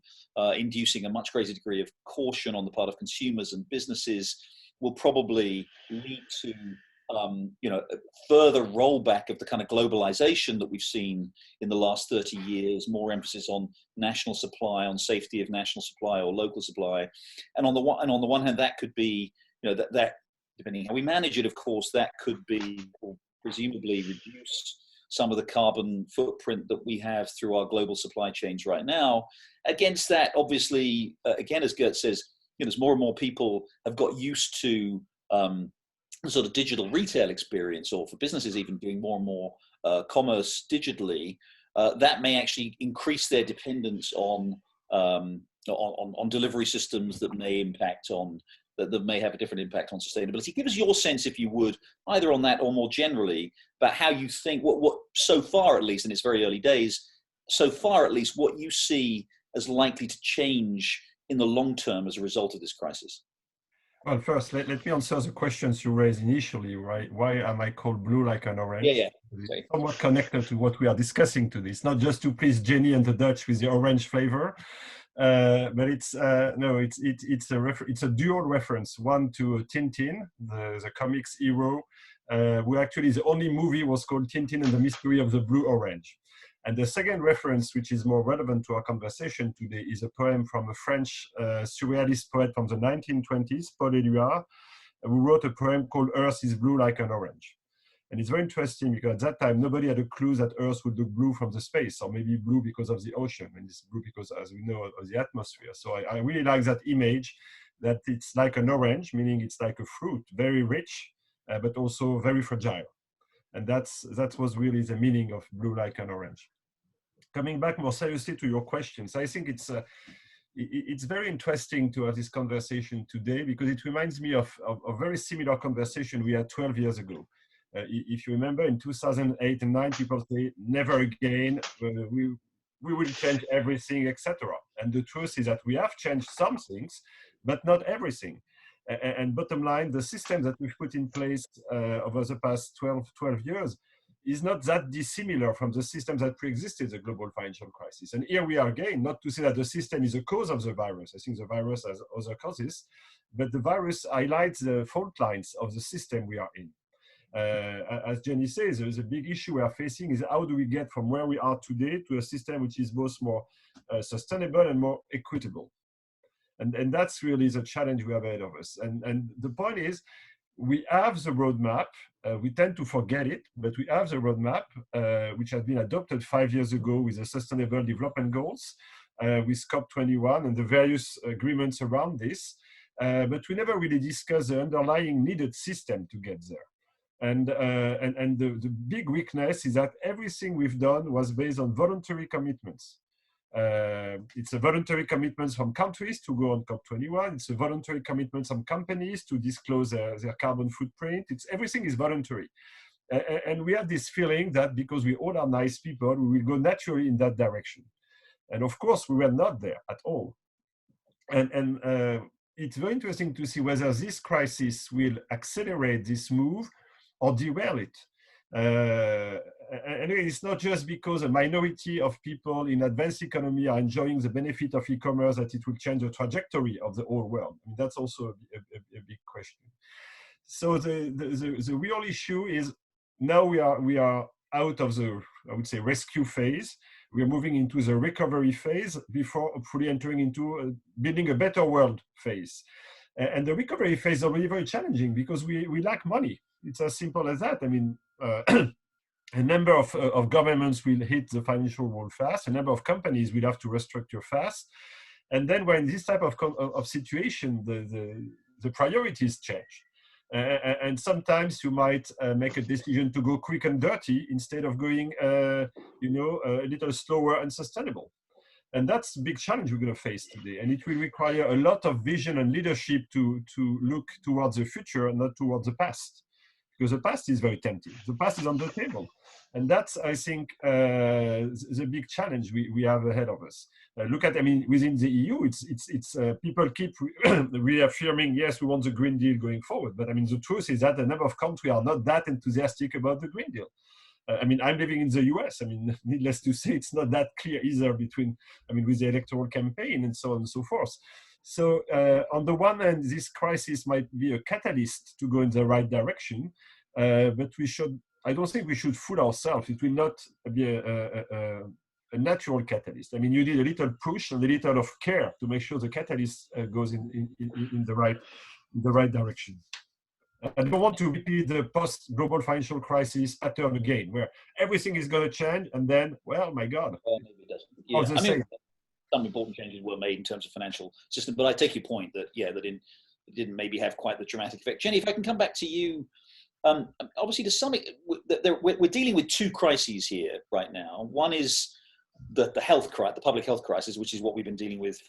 inducing a much greater degree of caution on the part of consumers and businesses, will probably lead to further rollback of the kind of globalization that we've seen in the last 30 years, more emphasis on national supply, on safety of national supply or local supply. And on the one hand, that could be, that depending on how we manage it, of course, that could be, or presumably reduce some of the carbon footprint that we have through our global supply chains right now. Against that, obviously, again, as Gert says, as more and more people have got used to sort of digital retail experience, or for businesses even doing more and more commerce digitally, that may actually increase their dependence on delivery systems that may impact on that may have a different impact on sustainability. Give us your sense, if you would, either on that or more generally, about how you think what so far at least, and it's very early days, so far at least, what you see as likely to change in the long term as a result of this crisis. Well, first, let me answer the questions you raised initially, right? Why am I called blue like an orange? Yeah. It's somewhat connected to what we are discussing today. It's not just to please Jenny and the Dutch with the orange flavor, but it's a dual reference. One to Tintin, the comics hero, who actually the only movie was called Tintin and the Mystery of the Blue Orange. And the second reference, which is more relevant to our conversation today, is a poem from a French surrealist poet from the 1920s, Paul Éluard, who wrote a poem called Earth is Blue Like an Orange. And it's very interesting because at that time, nobody had a clue that Earth would look blue from the space, or maybe blue because of the ocean, and it's blue because, as we know, of the atmosphere. So I really like that image, that it's like an orange, meaning it's like a fruit, very rich, but also very fragile. And that was really the meaning of blue like an orange. Coming back more seriously to your questions, I think it's very interesting to have this conversation today, because it reminds me of a very similar conversation we had 12 years ago. If you remember, in 2008 and 2009, people say, never again, we will change everything, etc. And the truth is that we have changed some things, but not everything. And bottom line, the system that we've put in place over the past 12 years is not that dissimilar from the system that pre-existed the global financial crisis. And here we are again, not to say that the system is a cause of the virus. I think the virus has other causes, but the virus highlights the fault lines of the system we are in. As Jenny says, there's a big issue we are facing is how do we get from where we are today to a system which is both more sustainable and more equitable. And that's really the challenge we have ahead of us. And the point is, we have the roadmap. We tend to forget it, but we have the roadmap, which has been adopted 5 years ago with the Sustainable Development Goals, with COP21 and the various agreements around this. But we never really discussed the underlying needed system to get there. And the big weakness is that everything we've done was based on voluntary commitments. It's a voluntary commitment from countries to go on COP21. It's a voluntary commitment from companies to disclose their carbon footprint. Everything is voluntary. And we have this feeling that because we all are nice people, we will go naturally in that direction. And of course, we were not there at all. And it's very interesting to see whether this crisis will accelerate this move or derail it. And it's not just because a minority of people in advanced economy are enjoying the benefit of e-commerce that it will change the trajectory of the whole world. I mean, that's also a big question. So the real issue is now we are out of the, I would say, rescue phase. We are moving into the recovery phase before fully entering into building a better world phase. And the recovery phase is already very challenging because we lack money. It's as simple as that. I mean, a number of governments will hit the financial world fast. A number of companies will have to restructure fast. And then when this type of situation, the priorities change. And sometimes you might make a decision to go quick and dirty instead of going, a little slower and sustainable. And that's a big challenge we're going to face today. And it will require a lot of vision and leadership to look towards the future and not towards the past. Because the past is very tempting. The past is on the table. And that's, I think, the big challenge we have ahead of us. Look at, I mean, within the EU, it's people keep reaffirming, yes, we want the Green Deal going forward. But I mean, the truth is that a number of countries are not that enthusiastic about the Green Deal. I mean, I'm living in the US. I mean, needless to say, it's not that clear either between, I mean, with the electoral campaign and so on and so forth. So on the one hand, this crisis might be a catalyst to go in the right direction, but I don't think we should fool ourselves. It will not be a natural catalyst. I mean, you need a little push and a little of care to make sure the catalyst goes in the right direction. I don't want to repeat the post-global financial crisis pattern again, where everything is going to change and then, well, my God. Well, maybe it doesn't. Yeah. I mean, some important changes were made in terms of financial system, but I take your point that, yeah, it didn't maybe have quite the dramatic effect. Jenny, if I can come back to you, obviously to some extent, we're dealing with two crises here right now. One is the public health crisis, which is what we've been dealing with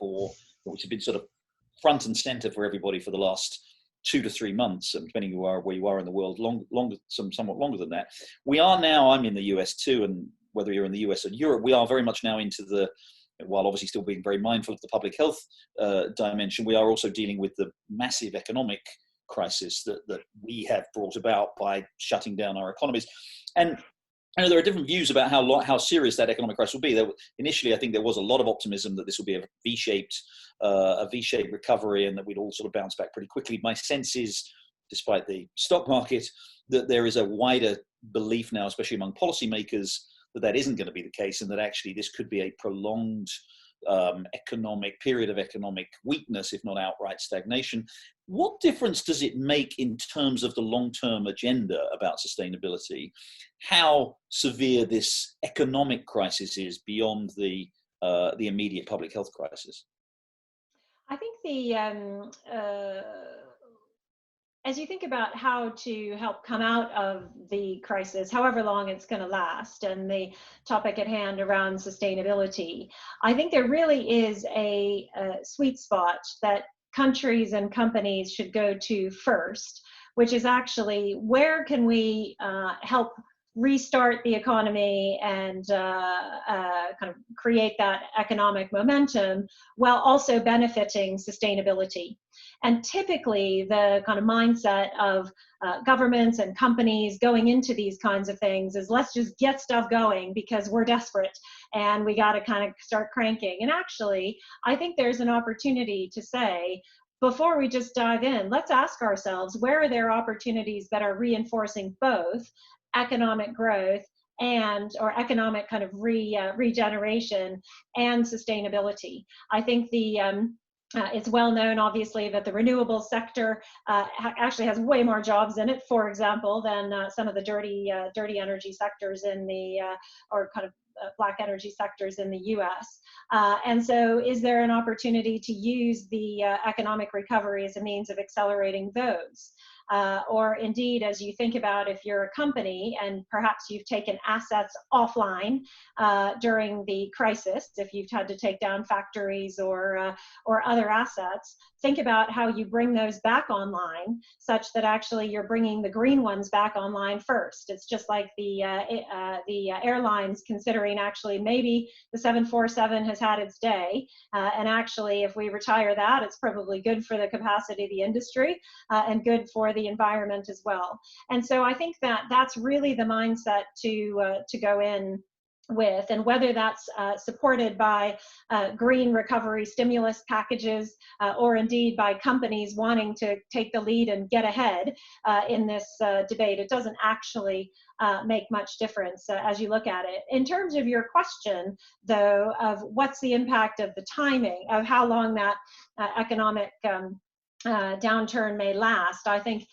which has been sort of front and center for everybody for the last 2 to 3 months, depending where you are in the world, somewhat longer than that. We are now, I'm in the US too, and whether you're in the US or Europe, we are very much now into while obviously still being very mindful of the public health dimension, we are also dealing with the massive economic crisis that we have brought about by shutting down our economies. And I know there are different views about how serious that economic crisis will be. Initially, I think there was a lot of optimism that this will be a V-shaped recovery and that we'd all sort of bounce back pretty quickly. My sense is, despite the stock market, that there is a wider belief now, especially among policymakers, that isn't going to be the case, and that actually this could be a prolonged period of economic weakness, if not outright stagnation. What difference does it make in terms of the long-term agenda about sustainability, how severe this economic crisis is beyond the immediate public health crisis? I think as you think about how to help come out of the crisis, however long it's going to last, and the topic at hand around sustainability, I think there really is a sweet spot that countries and companies should go to first, which is actually where can we help restart the economy and kind of create that economic momentum while also benefiting sustainability. And typically the kind of mindset of governments and companies going into these kinds of things is, let's just get stuff going because we're desperate and we got to kind of start cranking. And actually, I think there's an opportunity to say, before we just dive in, let's ask ourselves, where are there opportunities that are reinforcing both economic growth or economic kind of regeneration and sustainability? I think it's well known, obviously, that the renewable sector actually has way more jobs in it, for example, than some of the dirty energy sectors or kind of black energy sectors in the US. And so is there an opportunity to use the economic recovery as a means of accelerating those? or indeed, as you think about if you're a company and perhaps you've taken assets offline during the crisis, if you've had to take down factories or other assets, think about how you bring those back online such that actually you're bringing the green ones back online first. It's just like the airlines considering actually maybe the 747 has had its day, and actually if we retire that, it's probably good for the capacity of the industry and good for the environment as well. And so I think that that's really the mindset to go in with, and whether that's supported by green recovery stimulus packages or indeed by companies wanting to take the lead and get ahead in this debate, it doesn't actually make much difference as you look at it. In terms of your question, though, of what's the impact of the timing, of how long that economic downturn may last, I think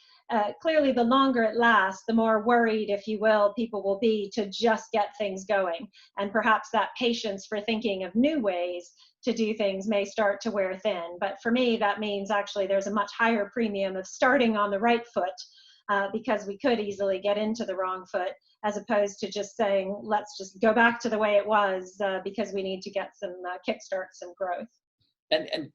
clearly the longer it lasts, the more worried, if you will, people will be to just get things going. And perhaps that patience for thinking of new ways to do things may start to wear thin. But for me, that means actually there's a much higher premium of starting on the right foot, because we could easily get into the wrong foot, as opposed to just saying, let's just go back to the way it was because we need to get some kickstart, some growth. And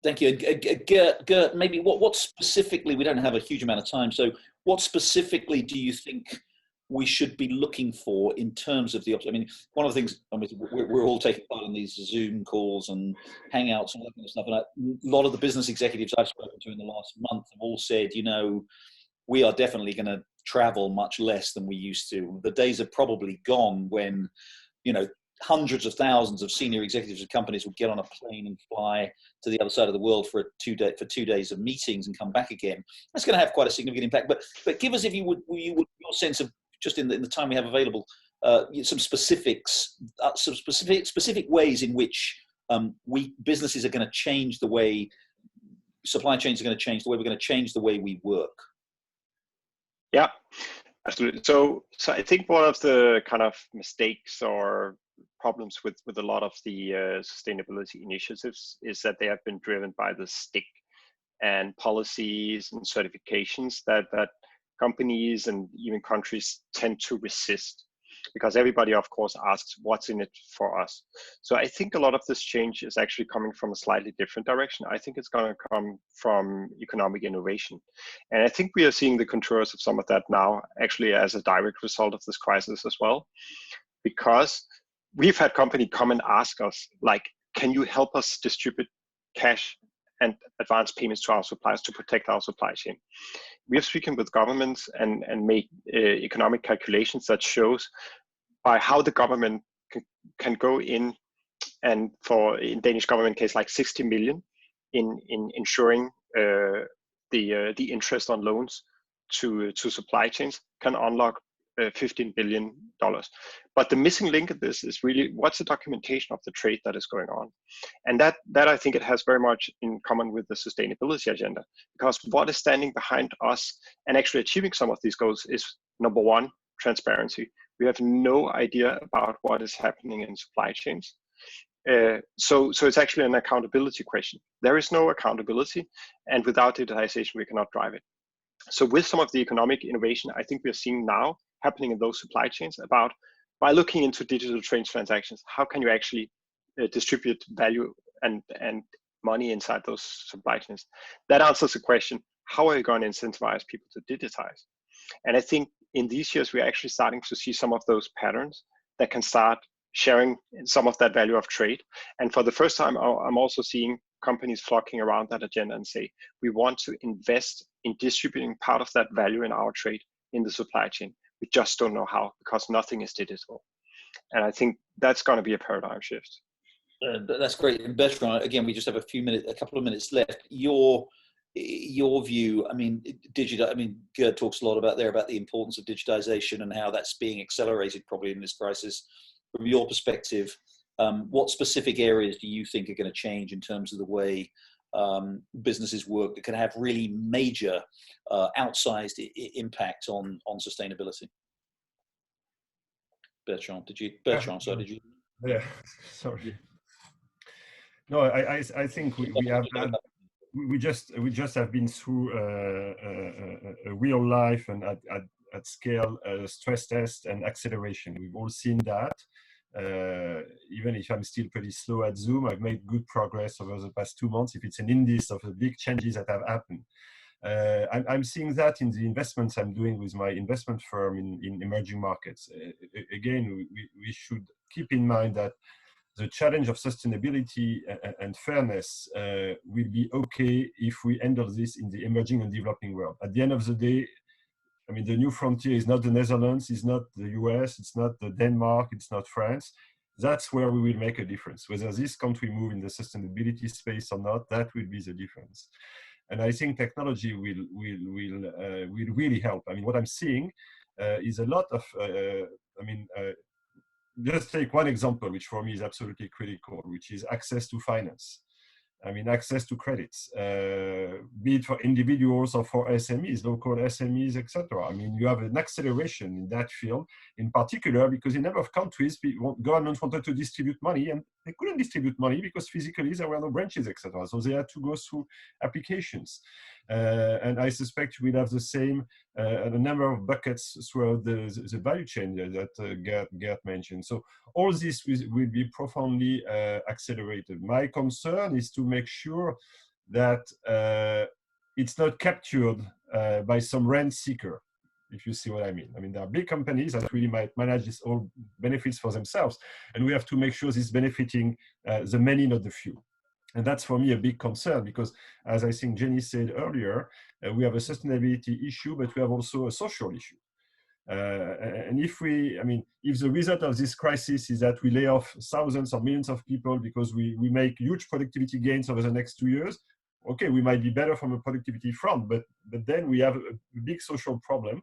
thank you. Gert, maybe what specifically, we don't have a huge amount of time, so what specifically do you think we should be looking for in terms of the, I mean, one of the things, I mean, we're all taking part in these Zoom calls and Hangouts and all that kind of stuff, and a lot of the business executives I've spoken to in the last month have all said, you know, we are definitely going to travel much less than we used to. The days are probably gone when, you know, hundreds of thousands of senior executives of companies would get on a plane and fly to the other side of the world for 2 days of meetings and come back again. That's going to have quite a significant impact. But give us, if you would your sense of, just in the time we have available, some specifics, some specific ways in which businesses are going to change the way, supply chains are going to change the way, we're going to change the way we work. Yeah, absolutely. So I think one of the kind of mistakes or problems with a lot of the sustainability initiatives is that they have been driven by the stick and policies and certifications that companies and even countries tend to resist, because everybody of course asks what's in it for us. So I think a lot of this change is actually coming from a slightly different direction. I think it's going to come from economic innovation, and I think we are seeing the contours of some of that now, actually as a direct result of this crisis as well, because we've had company come and ask us, like, can you help us distribute cash and advance payments to our suppliers to protect our supply chain? We have spoken with governments and made economic calculations that shows by how the government can go in, and for in Danish government case, like 60 million in ensuring the interest on loans to supply chains can unlock $15 billion. But the missing link of this is really what's the documentation of the trade that is going on. And that I think it has very much in common with the sustainability agenda, because what is standing behind us and actually achieving some of these goals is, number one, transparency. We have no idea about what is happening in supply chains. So it's actually an accountability question. There is no accountability, and without digitization, we cannot drive it. So with some of the economic innovation, I think we're seeing now happening in those supply chains about, by looking into digital trade transactions, how can you actually distribute value and money inside those supply chains? That answers the question, how are you going to incentivize people to digitize? And I think in these years, we're actually starting to see some of those patterns that can start sharing some of that value of trade. And for the first time, I'm also seeing companies flocking around that agenda and say, we want to invest in distributing part of that value in our trade in the supply chain. We just don't know how, because nothing is digital. And I think that's going to be a paradigm shift. That's great. And Bertrand, again, we just have a couple of minutes left. Your view, I mean, Gert talks a lot about the importance of digitization and how that's being accelerated probably in this crisis. From your perspective, what specific areas do you think are going to change in terms of the way businesses work that can have really major outsized impact on sustainability? Bertrand, did you? Yeah, sorry. No, I think we have had we just have been through a real life and at scale stress test and acceleration. We've all seen that. Even if I'm still pretty slow at Zoom, I've made good progress over the past 2 months. If it's an indice of the big changes that have happened, I'm seeing that in the investments I'm doing with my investment firm in emerging markets. Again, we should keep in mind that the challenge of sustainability and fairness will be okay if we handle this in the emerging and developing world. At the end of the day, I mean, the new frontier is not the Netherlands, it's not the US, it's not the Denmark, it's not France. That's where we will make a difference. Whether this country move in the sustainability space or not, that will be the difference. And I think technology will really help. I mean, what I'm seeing is a lot of, just take one example, which for me is absolutely critical, which is access to finance. I mean, access to credits, be it for individuals or for SMEs, local SMEs, etc. I mean, you have an acceleration in that field, in particular, because in a number of countries, governments wanted to distribute money and they couldn't distribute money because physically there were no branches, etc. So they had to go through applications. And I suspect we'll have the same, a number of buckets throughout the value chain that Gert mentioned. So all this will be profoundly accelerated. My concern is to make sure that it's not captured by some rent seeker, if you see what I mean. I mean, there are big companies that really might manage this all benefits for themselves, and we have to make sure this is benefiting the many, not the few. And that's for me a big concern because, as I think Jenny said earlier, we have a sustainability issue, but we have also a social issue. And if the result of this crisis is that we lay off thousands or millions of people because we make huge productivity gains over the next 2 years, okay, we might be better from a productivity front, but then we have a big social problem,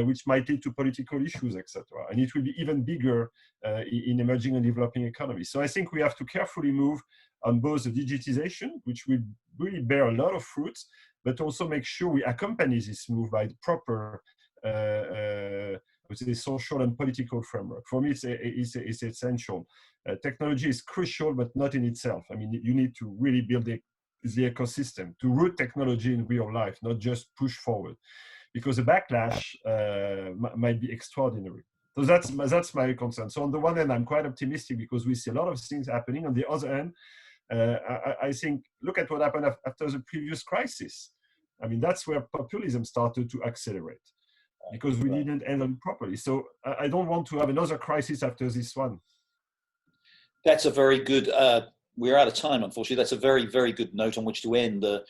which might lead to political issues, etc. And it will be even bigger in emerging and developing economies. So I think we have to carefully move on both the digitization, which will really bear a lot of fruits, but also make sure we accompany this move by the proper social and political framework. For me, it's essential. Technology is crucial, but not in itself. I mean, you need to really build the ecosystem to root technology in real life, not just push forward, because the backlash might be extraordinary. So that's my concern. So on the one hand, I'm quite optimistic because we see a lot of things happening. On the other hand, I think, look at what happened after the previous crisis. I mean, that's where populism started to accelerate because we didn't handle it properly. So I don't want to have another crisis after this one. That's a very good, we're out of time, unfortunately. That's a very, very good note on which to end the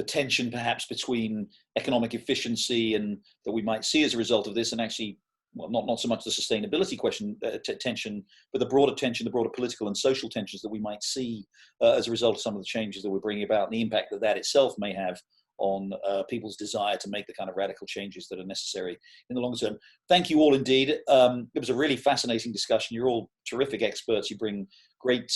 tension perhaps between economic efficiency and that we might see as a result of this, and actually, well, not so much the sustainability question tension, but the broader tension, the broader political and social tensions that we might see as a result of some of the changes that we're bringing about, and the impact that that itself may have on people's desire to make the kind of radical changes that are necessary in the long term. Thank you all indeed. It was a really fascinating discussion. You're all terrific experts. You bring great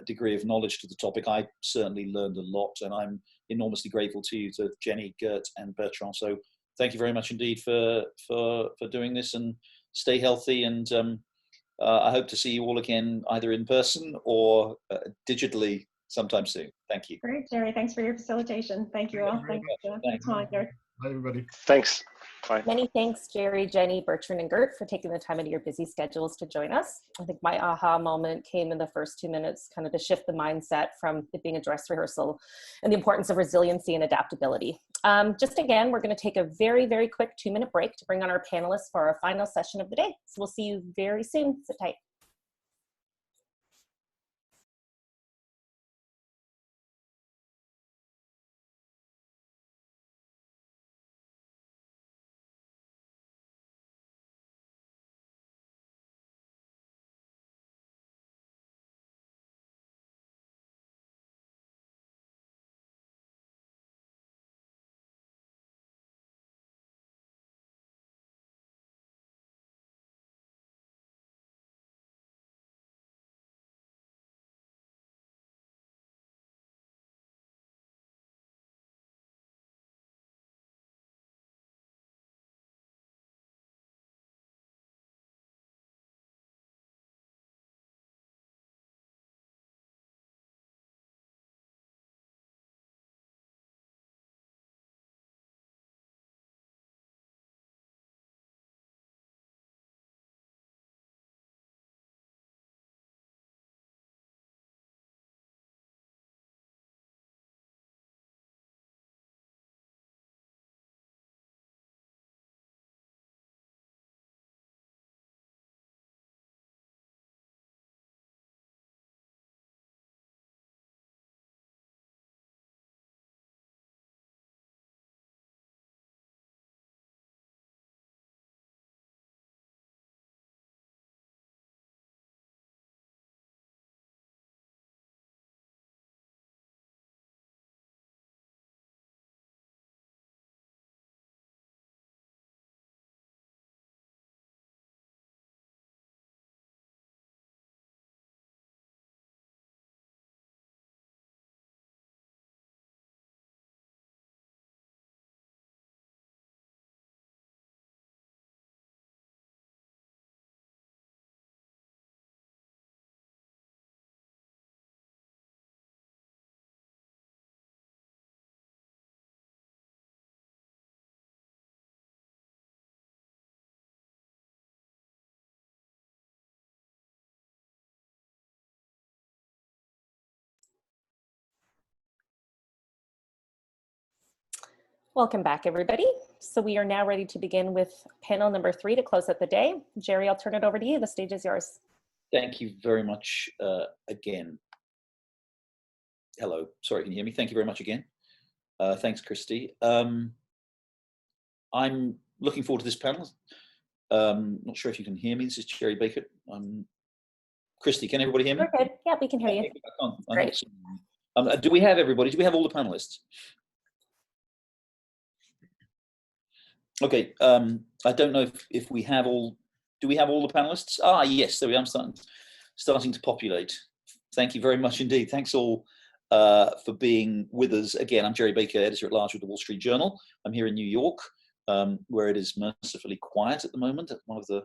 degree of knowledge to the topic. I certainly learned a lot, and I'm enormously grateful to you, to Jenny, Gert, and Bertrand. So thank you very much indeed for doing this, and stay healthy. And I hope to see you all again, either in person or digitally sometime soon. Thank you. Great, Jerry. Thanks for your facilitation. Thank you all. Thanks, Bye, everybody. Thanks. Bye. Many thanks, Jerry, Jenny, Bertrand, and Gert, for taking the time out of your busy schedules to join us. I think my aha moment came in the first 2 minutes, kind of to shift the mindset from it being a dress rehearsal and the importance of resiliency and adaptability. Just again, we're going to take a very, very quick 2-minute break to bring on our panelists for our final session of the day. So we'll see you very soon. Sit tight. Welcome back, everybody. So we are now ready to begin with panel number 3 to close out the day. Jerry, I'll turn it over to you. The stage is yours. Thank you very much again. Hello, sorry, can you hear me? Thank you very much again. Thanks, Christy. I'm looking forward to this panel. Not sure if you can hear me. This is Jerry Baker. Christy, can everybody hear me? We're good. Yeah, we can hear you. Great. Do we have everybody? Do we have all the panelists? Okay, I don't know if we have all, do we have all the panelists? Ah, yes, there we are. I'm starting to populate. Thank you very much indeed. Thanks all for being with us. Again, I'm Jerry Baker, editor-at-large with the Wall Street Journal. I'm here in New York, where it is mercifully quiet at the moment. One of the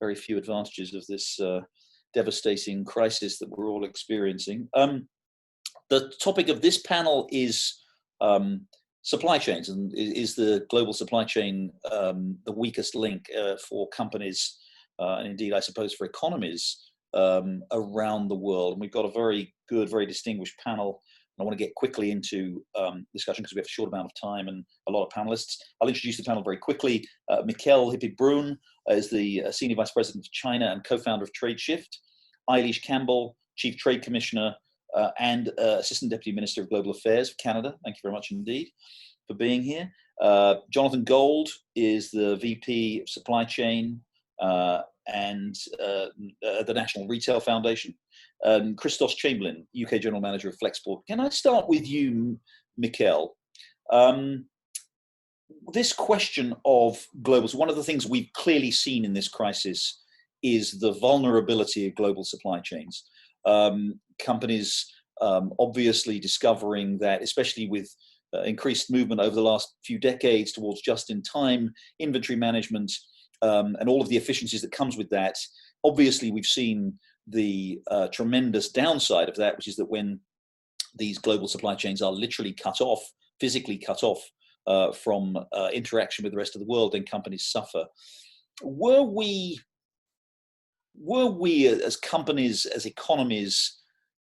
very few advantages of this devastating crisis that we're all experiencing. The topic of this panel is supply chains, and is the global supply chain the weakest link for companies, and indeed, I suppose, for economies around the world. And we've got a very good, very distinguished panel. And I want to get quickly into discussion because we have a short amount of time and a lot of panelists. I'll introduce the panel very quickly. Mikkel Hippig-Bruun is the Senior Vice President of China and co-founder of TradeShift. Eilish Campbell, Chief Trade Commissioner and Assistant Deputy Minister of Global Affairs of Canada. Thank you very much indeed for being here. Jonathan Gold is the VP of Supply Chain and the National Retail Foundation. Christos Chamberlain, UK General Manager of Flexport. Can I start with you, Mikkel? This question of globals, one of the things we've clearly seen in this crisis is the vulnerability of global supply chains. Companies obviously discovering that, especially with increased movement over the last few decades towards just-in-time inventory management and all of the efficiencies that comes with that. Obviously, we've seen the tremendous downside of that, which is that when these global supply chains are literally cut off, physically cut off from interaction with the rest of the world, then companies suffer. Were we as companies, as economies,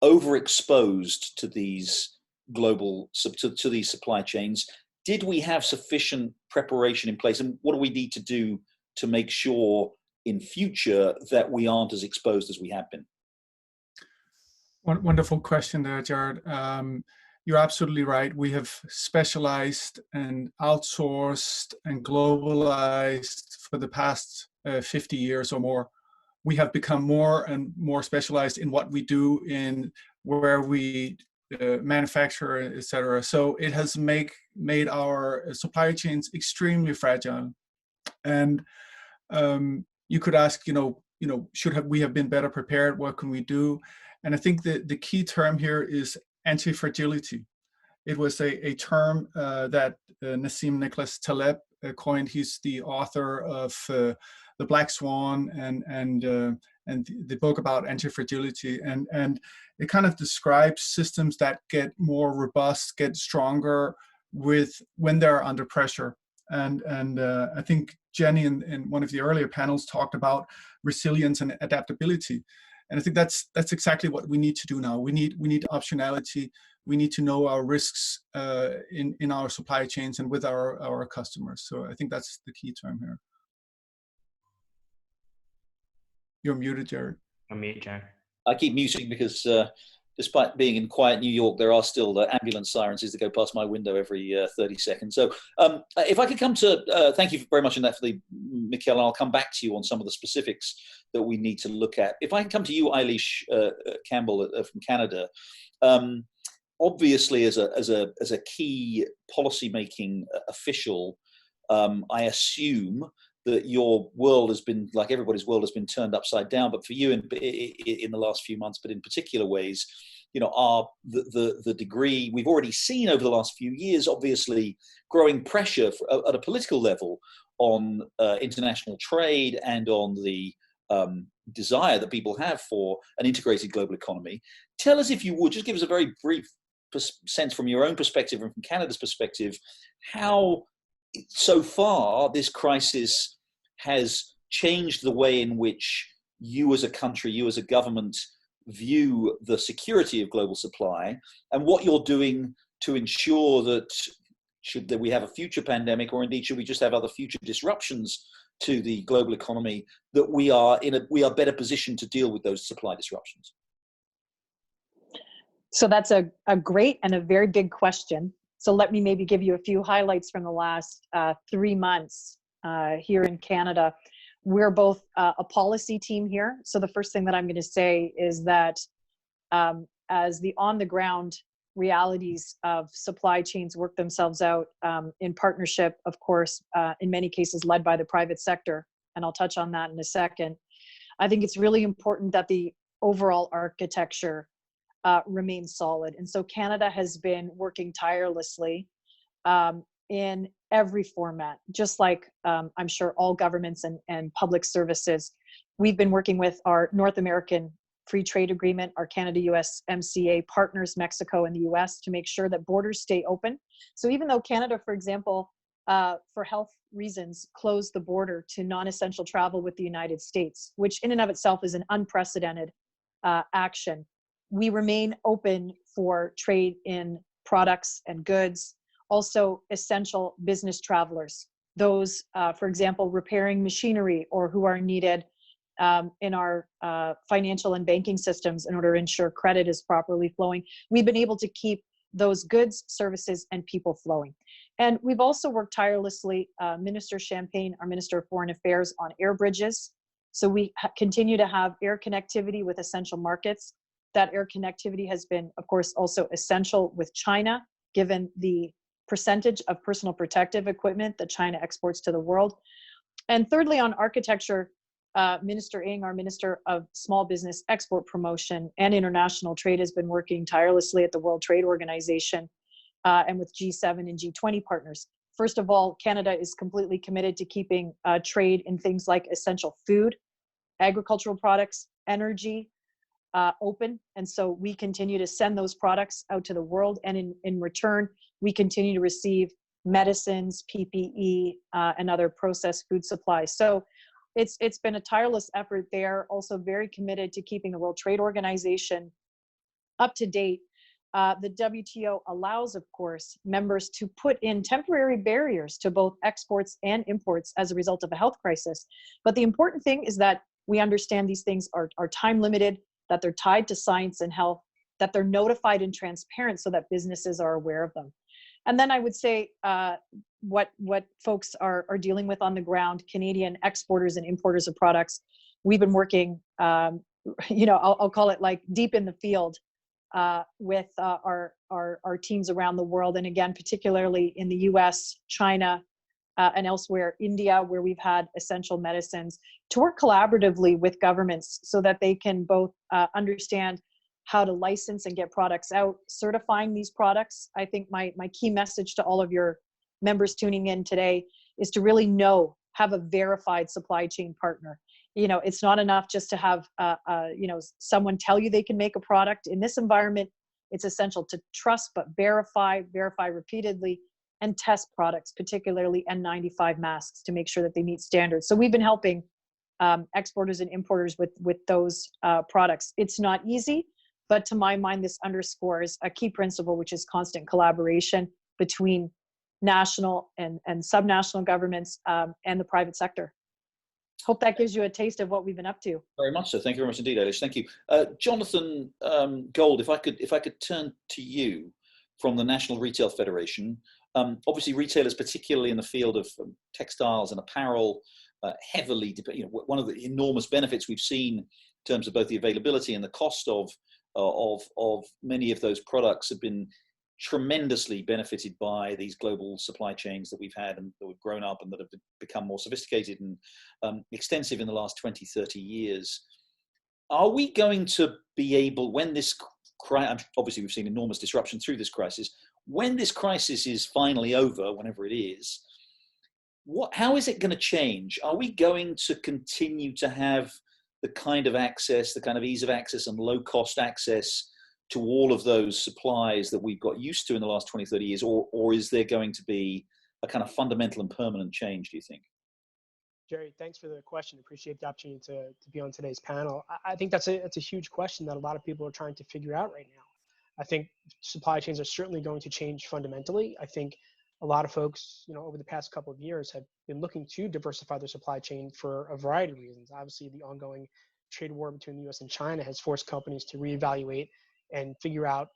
overexposed to these global to these supply chains? Did we have sufficient preparation in place, and what do we need to do to make sure in future that we aren't as exposed as we have been? Wonderful question there, Jared. You're absolutely right. We have specialized and outsourced and globalized for the past 50 years or more. We have become more and more specialized in what we do, in where we manufacture, etc. So it has made our supply chains extremely fragile. And you could ask, should we have been better prepared? What can we do? And I think that the key term here is anti-fragility. It was a term that Nassim Nicholas Taleb coined. He's the author of The Black Swan and the book about anti-fragility, and it kind of describes systems that get more robust, get stronger when they're under pressure. And I think Jenny in one of the earlier panels talked about resilience and adaptability, and I think that's exactly what we need to do now. We need optionality. We need to know our risks in our supply chains and with our customers. So I think that's the key term here. You're muted, Jared. I'm muted, Jared. I keep muting because despite being in quiet New York, there are still ambulance sirens that go past my window every 30 seconds. So if I could come to, thank you very much in that for the, Mikkel, and I'll come back to you on some of the specifics that we need to look at. If I can come to you, Eilish Campbell from Canada, obviously as a key policy-making official, I assume that your world has been, like everybody's world, has been turned upside down. But for you, in the last few months, but in particular ways, the degree we've already seen over the last few years, obviously growing pressure at a political level on international trade and on the desire that people have for an integrated global economy. Tell us, if you would, just give us a very brief sense from your own perspective and from Canada's perspective, how so far this crisis has changed the way in which you as a country, you as a government, view the security of global supply, and what you're doing to ensure that should we have a future pandemic, or indeed should we just have other future disruptions to the global economy, that we are better positioned to deal with those supply disruptions? So that's a great and a very big question. So let me maybe give you a few highlights from the last 3 months here in Canada. We're both a policy team here. So the first thing that I'm going to say is that as the on-the-ground realities of supply chains work themselves out in partnership, of course, in many cases led by the private sector, and I'll touch on that in a second, I think it's really important that the overall architecture remains solid. And so Canada has been working tirelessly in every format, just like I'm sure all governments and public services. We've been working with our North American Free Trade Agreement, our Canada-US-MCA partners, Mexico and the US, to make sure that borders stay open. So even though Canada, for example, for health reasons, closed the border to non-essential travel with the United States, which in and of itself is an unprecedented action, we remain open for trade in products and goods, also essential business travelers, those, for example, repairing machinery or who are needed in our financial and banking systems in order to ensure credit is properly flowing. We've been able to keep those goods, services, and people flowing. And we've also worked tirelessly, Minister Champagne, our Minister of Foreign Affairs, on air bridges. So we continue to have air connectivity with essential markets. That air connectivity has been, of course, also essential with China, given the percentage of personal protective equipment that China exports to the world. And thirdly, on architecture, Minister Ng, our Minister of Small Business Export Promotion and International Trade, has been working tirelessly at the World Trade Organization and with G7 and G20 partners. First of all, Canada is completely committed to keeping trade in things like essential food, agricultural products, energy, open. And so we continue to send those products out to the world. And in return, we continue to receive medicines, PPE, and other processed food supplies. So it's been a tireless effort there, also very committed to keeping the World Trade Organization up to date. The WTO allows, of course, members to put in temporary barriers to both exports and imports as a result of a health crisis. But the important thing is that we understand these things are time limited, that they're tied to science and health, that they're notified and transparent so that businesses are aware of them. And then I would say what folks are dealing with on the ground, Canadian exporters and importers of products, we've been working, I'll call it like deep in the field with our teams around the world. And again, particularly in the US, China, and elsewhere, India, where we've had essential medicines, to work collaboratively with governments so that they can both understand how to license and get products out, certifying these products. I think my key message to all of your members tuning in today is to really have a verified supply chain partner. It's not enough just to have someone tell you they can make a product. In this environment, it's essential to trust but verify repeatedly, and test products, particularly N95 masks, to make sure that they meet standards. So we've been helping exporters and importers with those products. It's not easy, but to my mind, this underscores a key principle, which is constant collaboration between national and subnational governments and the private sector. Hope that gives you a taste of what we've been up to. Very much so. Thank you very much indeed, Eilish. Thank you. Jonathan Gold, if I could turn to you from the National Retail Federation. Obviously, retailers, particularly in the field of textiles and apparel, heavily, one of the enormous benefits we've seen in terms of both the availability and the cost of many of those products have been tremendously benefited by these global supply chains that we've had and that have grown up and that have become more sophisticated and extensive in the last 20, 30 years. Are we going to be able, when this obviously we've seen enormous disruption through this crisis, when this crisis is finally over, whenever it is, how is it going to change? Are we going to continue to have the kind of access, the kind of ease of access and low cost access to all of those supplies that we've got used to in the last 20, 30 years, or is there going to be a kind of fundamental and permanent change, do you think? Jerry, thanks for the question. Appreciate the opportunity to be on today's panel. I think that's a huge question that a lot of people are trying to figure out right now. I think supply chains are certainly going to change fundamentally. I think a lot of folks, over the past couple of years have been looking to diversify their supply chain for a variety of reasons. Obviously, the ongoing trade war between the US and China has forced companies to reevaluate and figure out,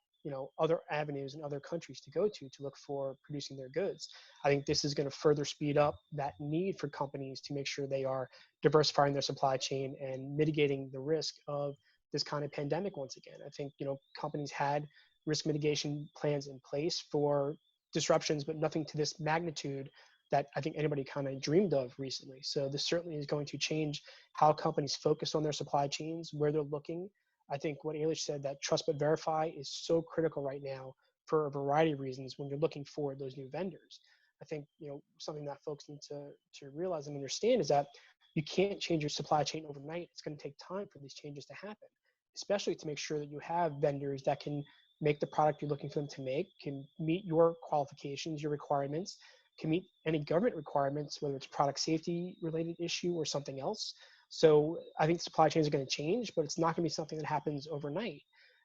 other avenues in other countries to go to look for producing their goods. I think this is going to further speed up that need for companies to make sure they are diversifying their supply chain and mitigating the risk of this kind of pandemic once again. I think, companies had risk mitigation plans in place for disruptions, but nothing to this magnitude that I think anybody kind of dreamed of recently. So this certainly is going to change how companies focus on their supply chains, where they're looking. I think what Eilish said, that trust but verify is so critical right now for a variety of reasons when you're looking for those new vendors. I think, something that folks need to realize and understand is that you can't change your supply chain overnight. It's going to take time for these changes to happen, especially to make sure that you have vendors that can make the product you're looking for them to make, can meet your qualifications, your requirements, can meet any government requirements, whether it's product safety related issue or something else. So I think supply chains are going to change, but it's not going to be something that happens overnight.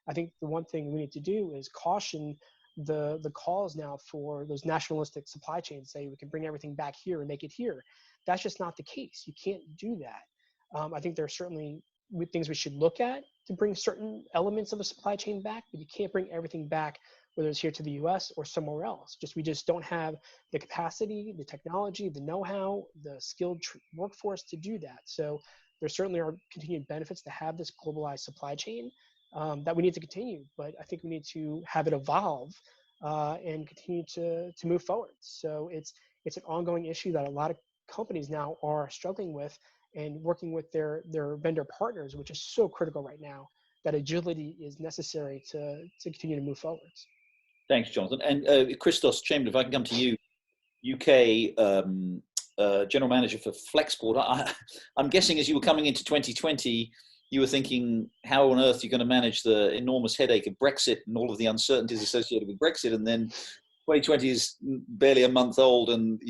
I think the one thing we need to do is caution the calls now for those nationalistic supply chains, say we can bring everything back here and make it here. That's just not the case. You can't do that. I think there are certainly things we should look at to bring certain elements of the supply chain back, but you can't bring everything back, whether it's here to the US or somewhere else. We just don't have the capacity, the technology, the know-how, the skilled workforce to do that. So there certainly are continued benefits to have this globalized supply chain that we need to continue, but I think we need to have it evolve and continue to move forward. So it's an ongoing issue that a lot of companies now are struggling with and working with their vendor partners, which is so critical right now, that agility is necessary to continue to move forwards. Thanks, Jonathan. And Christos Chamberlain, if I can come to you, UK General Manager for Flexport. I'm guessing as you were coming into 2020, you were thinking, how on earth are you going to manage the enormous headache of Brexit and all of the uncertainties associated with Brexit? And then 2020 is barely a month old, and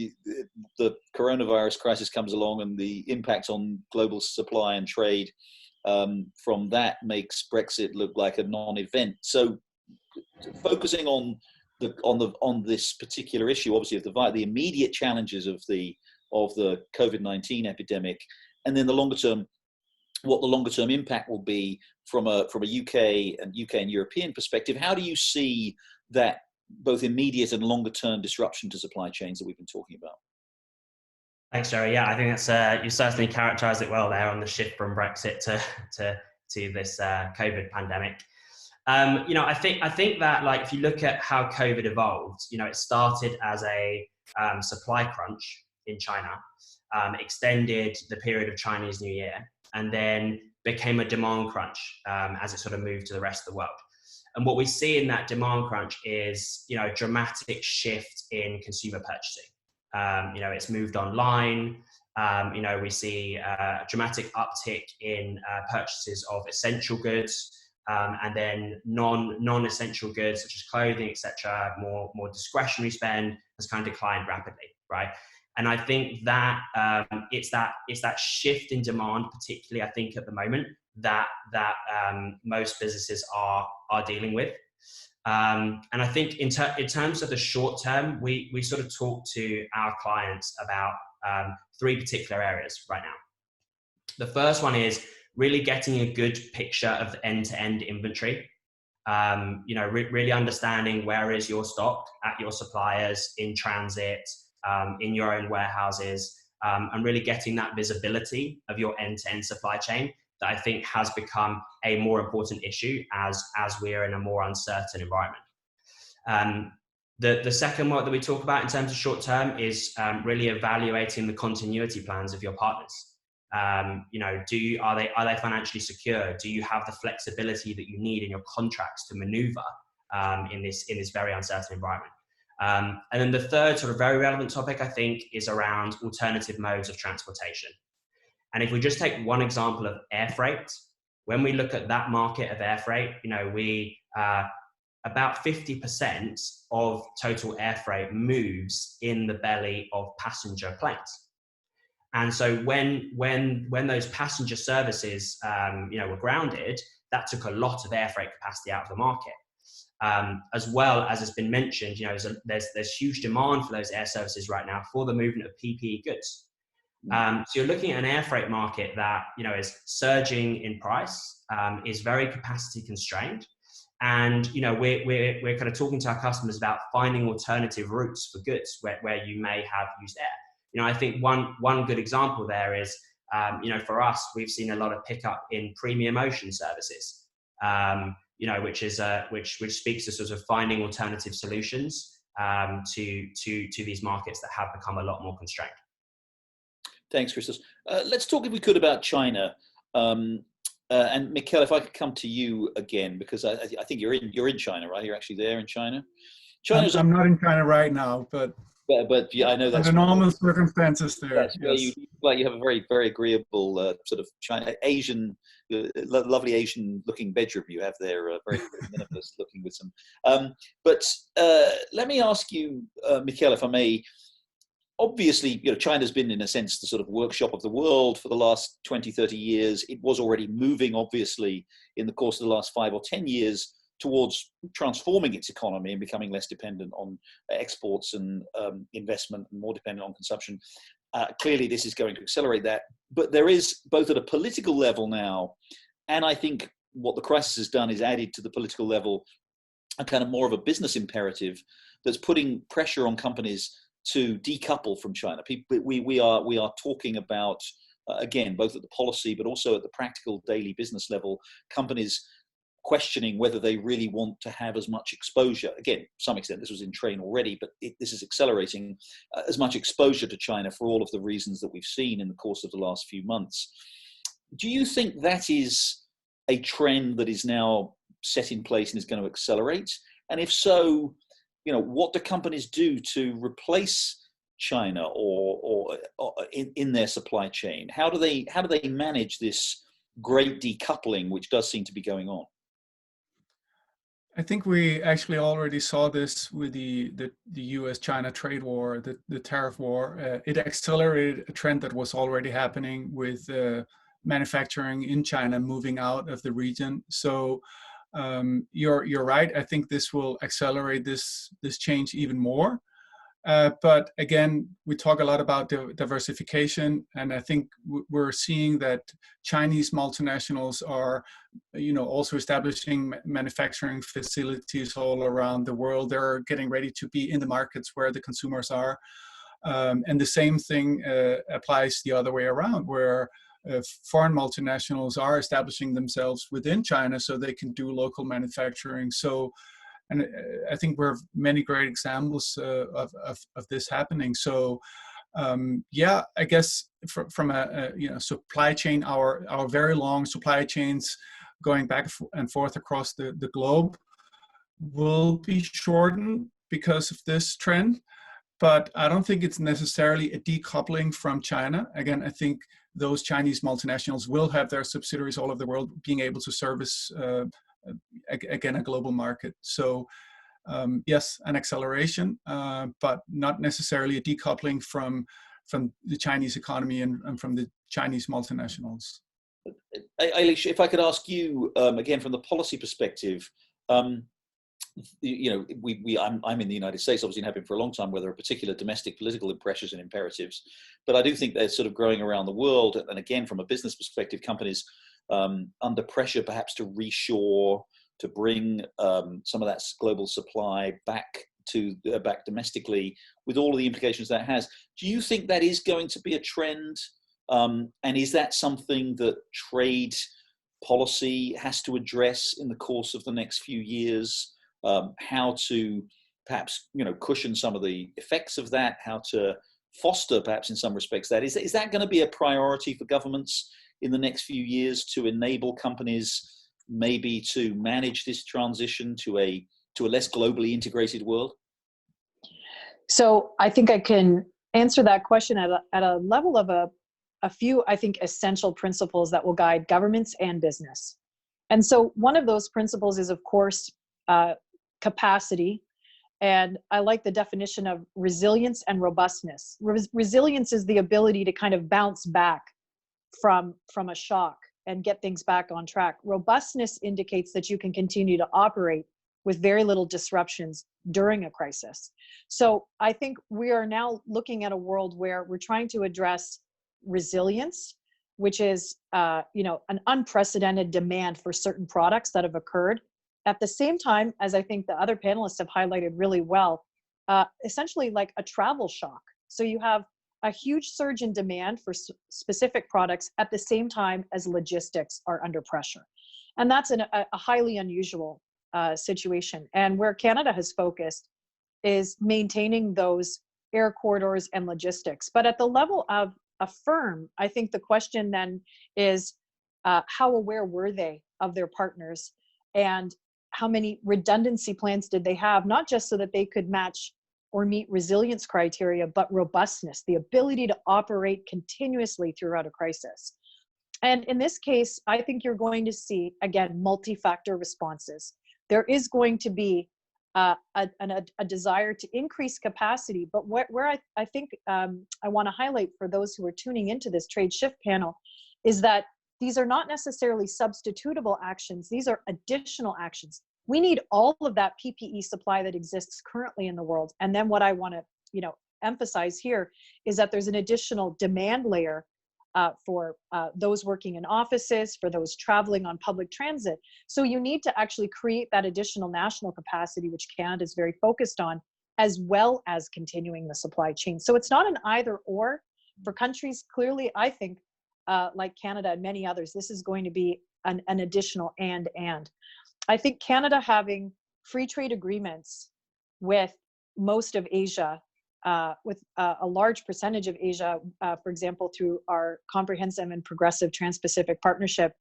the coronavirus crisis comes along, and the impact on global supply and trade from that makes Brexit look like a non-event. So, focusing on this particular issue, obviously of the immediate challenges of the COVID-19 epidemic, and then the longer term, what the longer term impact will be from a UK and European perspective. How do you see that both immediate and longer term disruption to supply chains that we've been talking about? Thanks, Jerry. Yeah, I think that's you certainly characterised it well there on the shift from Brexit to this COVID pandemic. I think that, like, if you look at how COVID evolved, it started as a supply crunch in China, extended the period of Chinese New Year, and then became a demand crunch as it sort of moved to the rest of the world. And what we see in that demand crunch is, a dramatic shift in consumer purchasing. It's moved online. We see a dramatic uptick in purchases of essential goods, and then non-essential goods such as clothing, etc. More discretionary spend has kind of declined rapidly, right? And I think that it's that shift in demand, particularly I think at the moment, that most businesses are dealing with. And I think in terms of the short term, we sort of talk to our clients about three particular areas right now. The first one is really getting a good picture of the end-to-end inventory. Really understanding where is your stock at your suppliers, in transit, in your own warehouses, and really getting that visibility of your end-to-end supply chain that I think has become a more important issue as we are in a more uncertain environment. The second one that we talk about in terms of short term is really evaluating the continuity plans of your partners. Are they financially secure? Do you have the flexibility that you need in your contracts to maneuver in this very uncertain environment? And then the third sort of very relevant topic, I think, is around alternative modes of transportation. And if we just take one example of air freight, when we look at that market of air freight, about 50% of total air freight moves in the belly of passenger planes. And so when those passenger services were grounded, that took a lot of air freight capacity out of the market. As well as has been mentioned, you know, there's huge demand for those air services right now for the movement of PPE goods. So you're looking at an air freight market that, you know, is surging in price, is very capacity constrained. And, you know, we're kind of talking to our customers about finding alternative routes for goods where you may have used air. You know, I think one good example there is, you know, for us, we've seen a lot of pickup in premium ocean services, you know, which speaks to sort of finding alternative solutions to these markets that have become a lot more constrained. Thanks, Christos. Let's talk, if we could, about China. And Mikkel, if I could come to you again, because I think you're in China, right? You're actually there in China. I'm not in China right now, but yeah, I know that's under normal circumstances there. That's where yes. you have a very, very agreeable sort of Asian, lovely Asian-looking bedroom you have there, very minimalist-looking with some. But let me ask you, Mikkel, if I may. Obviously, you know, China's been, in a sense, the sort of workshop of the world for the last 20, 30 years. It was already moving, obviously, in the course of the last 5 or 10 years towards transforming its economy and becoming less dependent on exports and investment and more dependent on consumption. Clearly, this is going to accelerate that. But there is, both at a political level now, and I think what the crisis has done is added to the political level a kind of more of a business imperative that's putting pressure on companies to decouple from China. We are talking about, again, both at the policy but also at the practical daily business level, companies questioning whether they really want to have as much exposure. Again, to some extent, this was in train already, but this is accelerating, as much exposure to China for all of the reasons that we've seen in the course of the last few months. Do you think that is a trend that is now set in place and is going to accelerate? And if so, you know, what do companies do to replace China or in their supply chain? How do they manage this great decoupling, which does seem to be going on? I think we actually already saw this with the U.S.-China trade war, the tariff war. It accelerated a trend that was already happening with manufacturing in China moving out of the region. So you're right. I think this will accelerate this change even more. But again, we talk a lot about diversification, and I think we're seeing that Chinese multinationals are, you know, also establishing manufacturing facilities all around the world. They're getting ready to be in the markets where the consumers are, and the same thing applies the other way around, where foreign multinationals are establishing themselves within China so they can do local manufacturing. So, and I think we have many great examples of this happening. So, yeah, I guess from a you know, supply chain, our very long supply chains going back and forth across the globe will be shortened because of this trend. But I don't think it's necessarily a decoupling from China. Again, I think those Chinese multinationals will have their subsidiaries all over the world being able to service, again, a global market. So yes, an acceleration, but not necessarily a decoupling from the Chinese economy and from the Chinese multinationals. Eilish, if I could ask you, again, from the policy perspective, you know, I'm in the United States, obviously, and have been for a long time, where there are particular domestic political pressures and imperatives. But I do think they're sort of growing around the world. And again, from a business perspective, companies under pressure perhaps to reshore, to bring some of that global supply back domestically, with all of the implications that has. Do you think that is going to be a trend? And is that something that trade policy has to address in the course of the next few years? How to perhaps, you know, cushion some of the effects of that, how to foster perhaps in some respects that. Is that going to be a priority for governments in the next few years to enable companies maybe to manage this transition to a less globally integrated world? So I think I can answer that question at a level of a few, I think, essential principles that will guide governments and business. And so one of those principles is, of course, capacity. And I like the definition of resilience and robustness. Resilience is the ability to kind of bounce back from a shock and get things back on track. Robustness indicates that you can continue to operate with very little disruptions during a crisis. So I think we are now looking at a world where we're trying to address resilience, which is an unprecedented demand for certain products that have occurred. At the same time, as I think the other panelists have highlighted really well, essentially like a travel shock. So you have a huge surge in demand for specific products at the same time as logistics are under pressure. And that's a highly unusual situation. And where Canada has focused is maintaining those air corridors and logistics. But at the level of a firm, I think the question then is how aware were they of their partners, and how many redundancy plans did they have, not just so that they could match or meet resilience criteria, but robustness, the ability to operate continuously throughout a crisis. And in this case, I think you're going to see, again, multi-factor responses. There is going to be a desire to increase capacity, but where I think I want to highlight for those who are tuning into this Trade Shift panel is that these are not necessarily substitutable actions. These are additional actions. We need all of that PPE supply that exists currently in the world. And then what I want to emphasize here is that there's an additional demand layer for those working in offices, for those traveling on public transit. So you need to actually create that additional national capacity, which Canada is very focused on, as well as continuing the supply chain. So it's not an either or for countries. Clearly, I think, like Canada and many others, this is going to be an additional and. I think Canada having free trade agreements with most of Asia, with a large percentage of Asia, for example, through our comprehensive and progressive Trans-Pacific Partnership,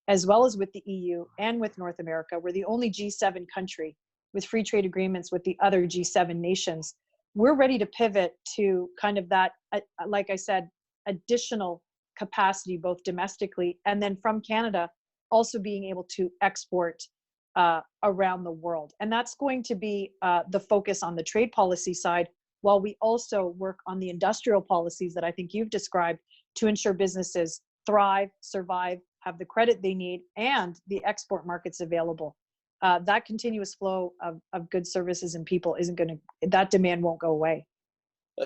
as well as with the EU and with North America. We're the only G7 country with free trade agreements with the other G7 nations. We're ready to pivot to kind of that, like I said, additional capacity, both domestically and then from Canada, also being able to export around the world. And that's going to be the focus on the trade policy side, while we also work on the industrial policies that I think you've described to ensure businesses thrive, survive, have the credit they need, and the export markets available. That continuous flow of goods, services, and people that demand won't go away.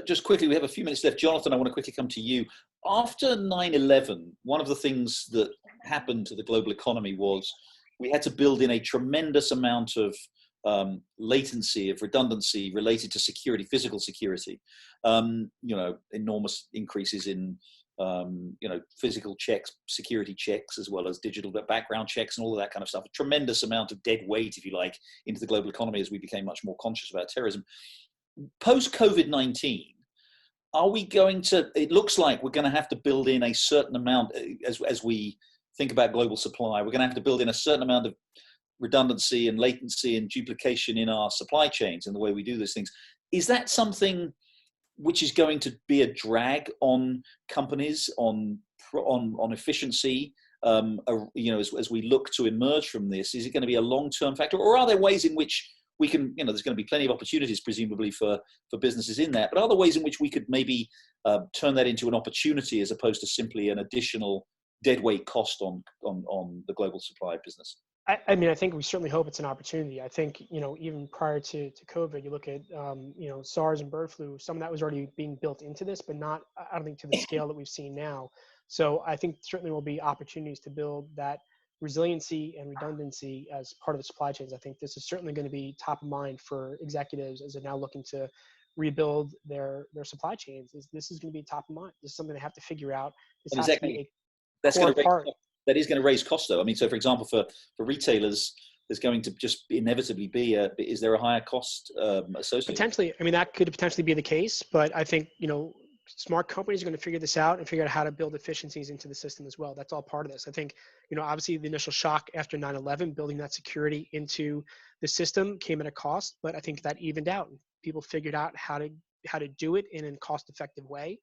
Just quickly, we have a few minutes left. Jonathan, I want to quickly come to you. After 9/11, one of the things that happened to the global economy was we had to build in a tremendous amount of latency, of redundancy related to security, physical security. Enormous increases in physical checks, security checks, as well as digital background checks and all of that kind of stuff. A tremendous amount of dead weight, if you like, into the global economy as we became much more conscious about terrorism. Post-COVID-19, are we going to, it looks like we're going to have to build in a certain amount, as we think about global supply, we're going to have to build in a certain amount of redundancy and latency and duplication in our supply chains and the way we do these things. Is that something which is going to be a drag on companies, on efficiency, as we look to emerge from this? Is it going to be a long-term factor, or are there ways in which we can, there's going to be plenty of opportunities presumably for businesses in that, but are there ways in which we could maybe turn that into an opportunity as opposed to simply an additional deadweight cost on the global supply business? I mean, I think we certainly hope it's an opportunity. I think, even prior to COVID, you look at, SARS and bird flu, some of that was already being built into this, but not, I don't think, to the scale that we've seen now. So I think certainly will be opportunities to build that resiliency and redundancy as part of the supply chains. I think this is certainly going to be top of mind for executives as they're now looking to rebuild their supply chains. This is going to be top of mind. This is something they have to figure out. Exactly. That's going to raise, that is going to raise costs, though. I mean, so for example, for retailers, there's going to just inevitably be is there a higher cost associated? Potentially. I mean, that could potentially be the case, but I think, smart companies are going to figure this out and figure out how to build efficiencies into the system as well. That's all part of this. I think, obviously the initial shock after 9/11, building that security into the system came at a cost, but I think that evened out. People figured out how to do it in a cost-effective way.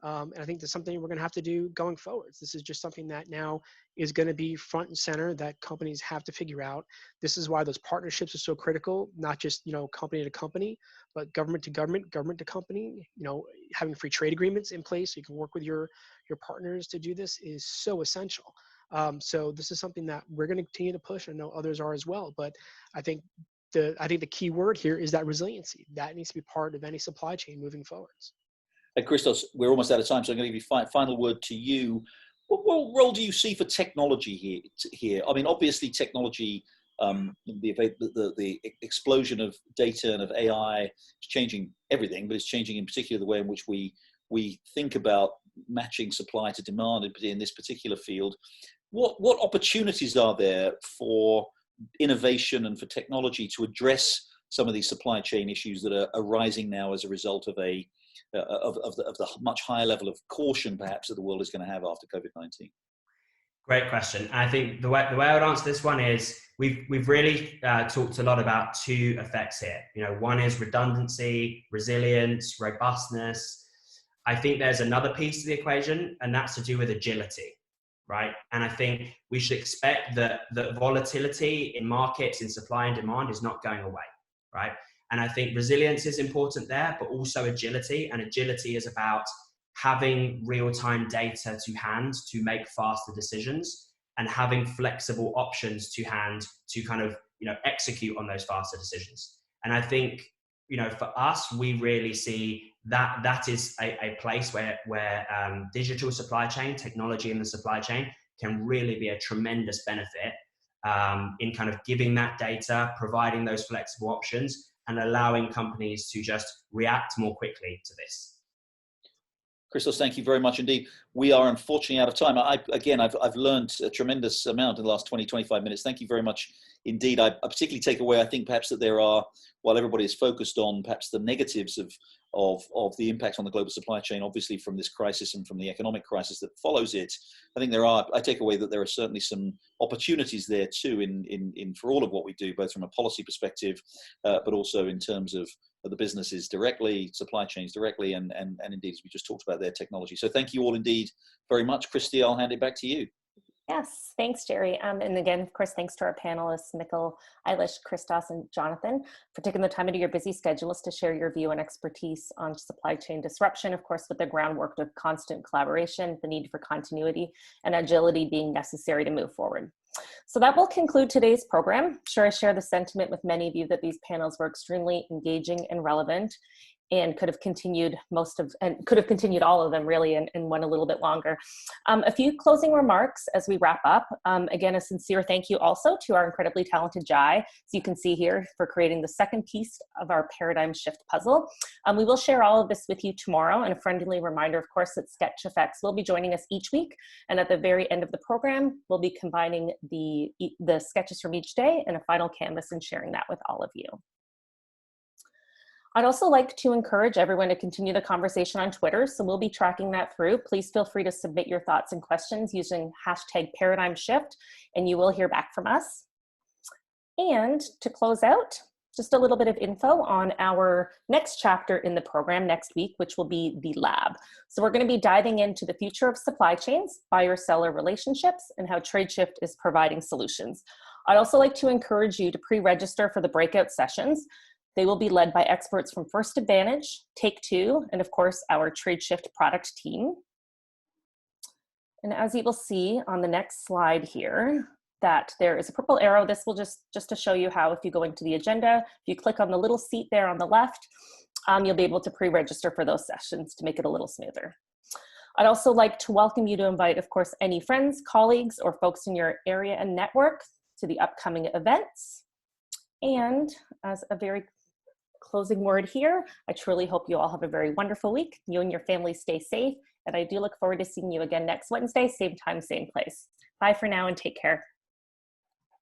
And I think that's something we're going to have to do going forwards. This is just something that now is going to be front and center that companies have to figure out. This is why those partnerships are so critical, not just, company to company, but government to government, government to company. Having free trade agreements in place so you can work with your partners to do this is so essential. So this is something that we're going to continue to push. I know others are as well, but I think I think the key word here is that resiliency. That needs to be part of any supply chain moving forwards. And Christos, we're almost out of time, so I'm going to give you final word to you. What role do you see for technology here? I mean, obviously technology, the explosion of data and of AI is changing everything, but it's changing in particular the way in which we think about matching supply to demand in this particular field. What opportunities are there for innovation and for technology to address some of these supply chain issues that are arising now as a result of the much higher level of caution perhaps that the world is going to have after COVID-19? Great question. I think the way I would answer this one is we've really talked a lot about two effects here. You know, one is redundancy, resilience, robustness. I think there's another piece to the equation, and that's to do with agility, right? And I think we should expect that volatility in markets, in supply and demand, is not going away, right? And I think resilience is important there, but also agility. And agility is about having real-time data to hand to make faster decisions and having flexible options to hand to kind of, execute on those faster decisions. And I think, for us, we really see that is a place where digital supply chain, technology in the supply chain can really be a tremendous benefit in kind of giving that data, providing those flexible options, and allowing companies to just react more quickly to this. Christos, thank you very much indeed. We are unfortunately out of time. I've learned a tremendous amount in the last 20, 25 minutes. Thank you very much indeed. I particularly take away, I think perhaps that there are, while everybody is focused on perhaps the negatives of the impact on the global supply chain, obviously from this crisis and from the economic crisis that follows it, I take away that there are certainly some opportunities there too in for all of what we do, both from a policy perspective, but also in terms of the businesses directly, supply chains directly, and indeed, as we just talked about, their technology. So thank you all indeed very much. Christy, I'll hand it back to you. Yes, thanks, Jerry. And again, of course, thanks to our panelists, Mikkel, Eilish, Christos, and Jonathan, for taking the time out of your busy schedules to share your view and expertise on supply chain disruption, of course, with the groundwork of constant collaboration, the need for continuity, and agility being necessary to move forward. So that will conclude today's program. I'm sure I share the sentiment with many of you that these panels were extremely engaging and relevant, and could have continued all of them really and went a little bit longer. A few closing remarks as we wrap up. Again, a sincere thank you also to our incredibly talented Jai, as you can see here, for creating the second piece of our paradigm shift puzzle. We will share all of this with you tomorrow, and a friendly reminder, of course, that SketchFX will be joining us each week, and at the very end of the program, we'll be combining the sketches from each day in a final canvas and sharing that with all of you. I'd also like to encourage everyone to continue the conversation on Twitter, so we'll be tracking that through. Please feel free to submit your thoughts and questions using #ParadigmShift, and you will hear back from us. And to close out, just a little bit of info on our next chapter in the program next week, which will be the lab. So we're going to be diving into the future of supply chains, buyer-seller relationships, and how TradeShift is providing solutions. I'd also like to encourage you to pre-register for the breakout sessions. They will be led by experts from First Advantage, Take-Two, and of course, our TradeShift product team. And as you will see on the next slide here, that there is a purple arrow. This will just to show you how, if you go into the agenda, if you click on the little seat there on the left, you'll be able to pre-register for those sessions to make it a little smoother. I'd also like to welcome you to invite, of course, any friends, colleagues, or folks in your area and network to the upcoming events. And as a very closing word here, I truly hope you all have a very wonderful week. You and your family stay safe, and I do look forward to seeing you again next Wednesday, same time, same place. Bye for now and take care.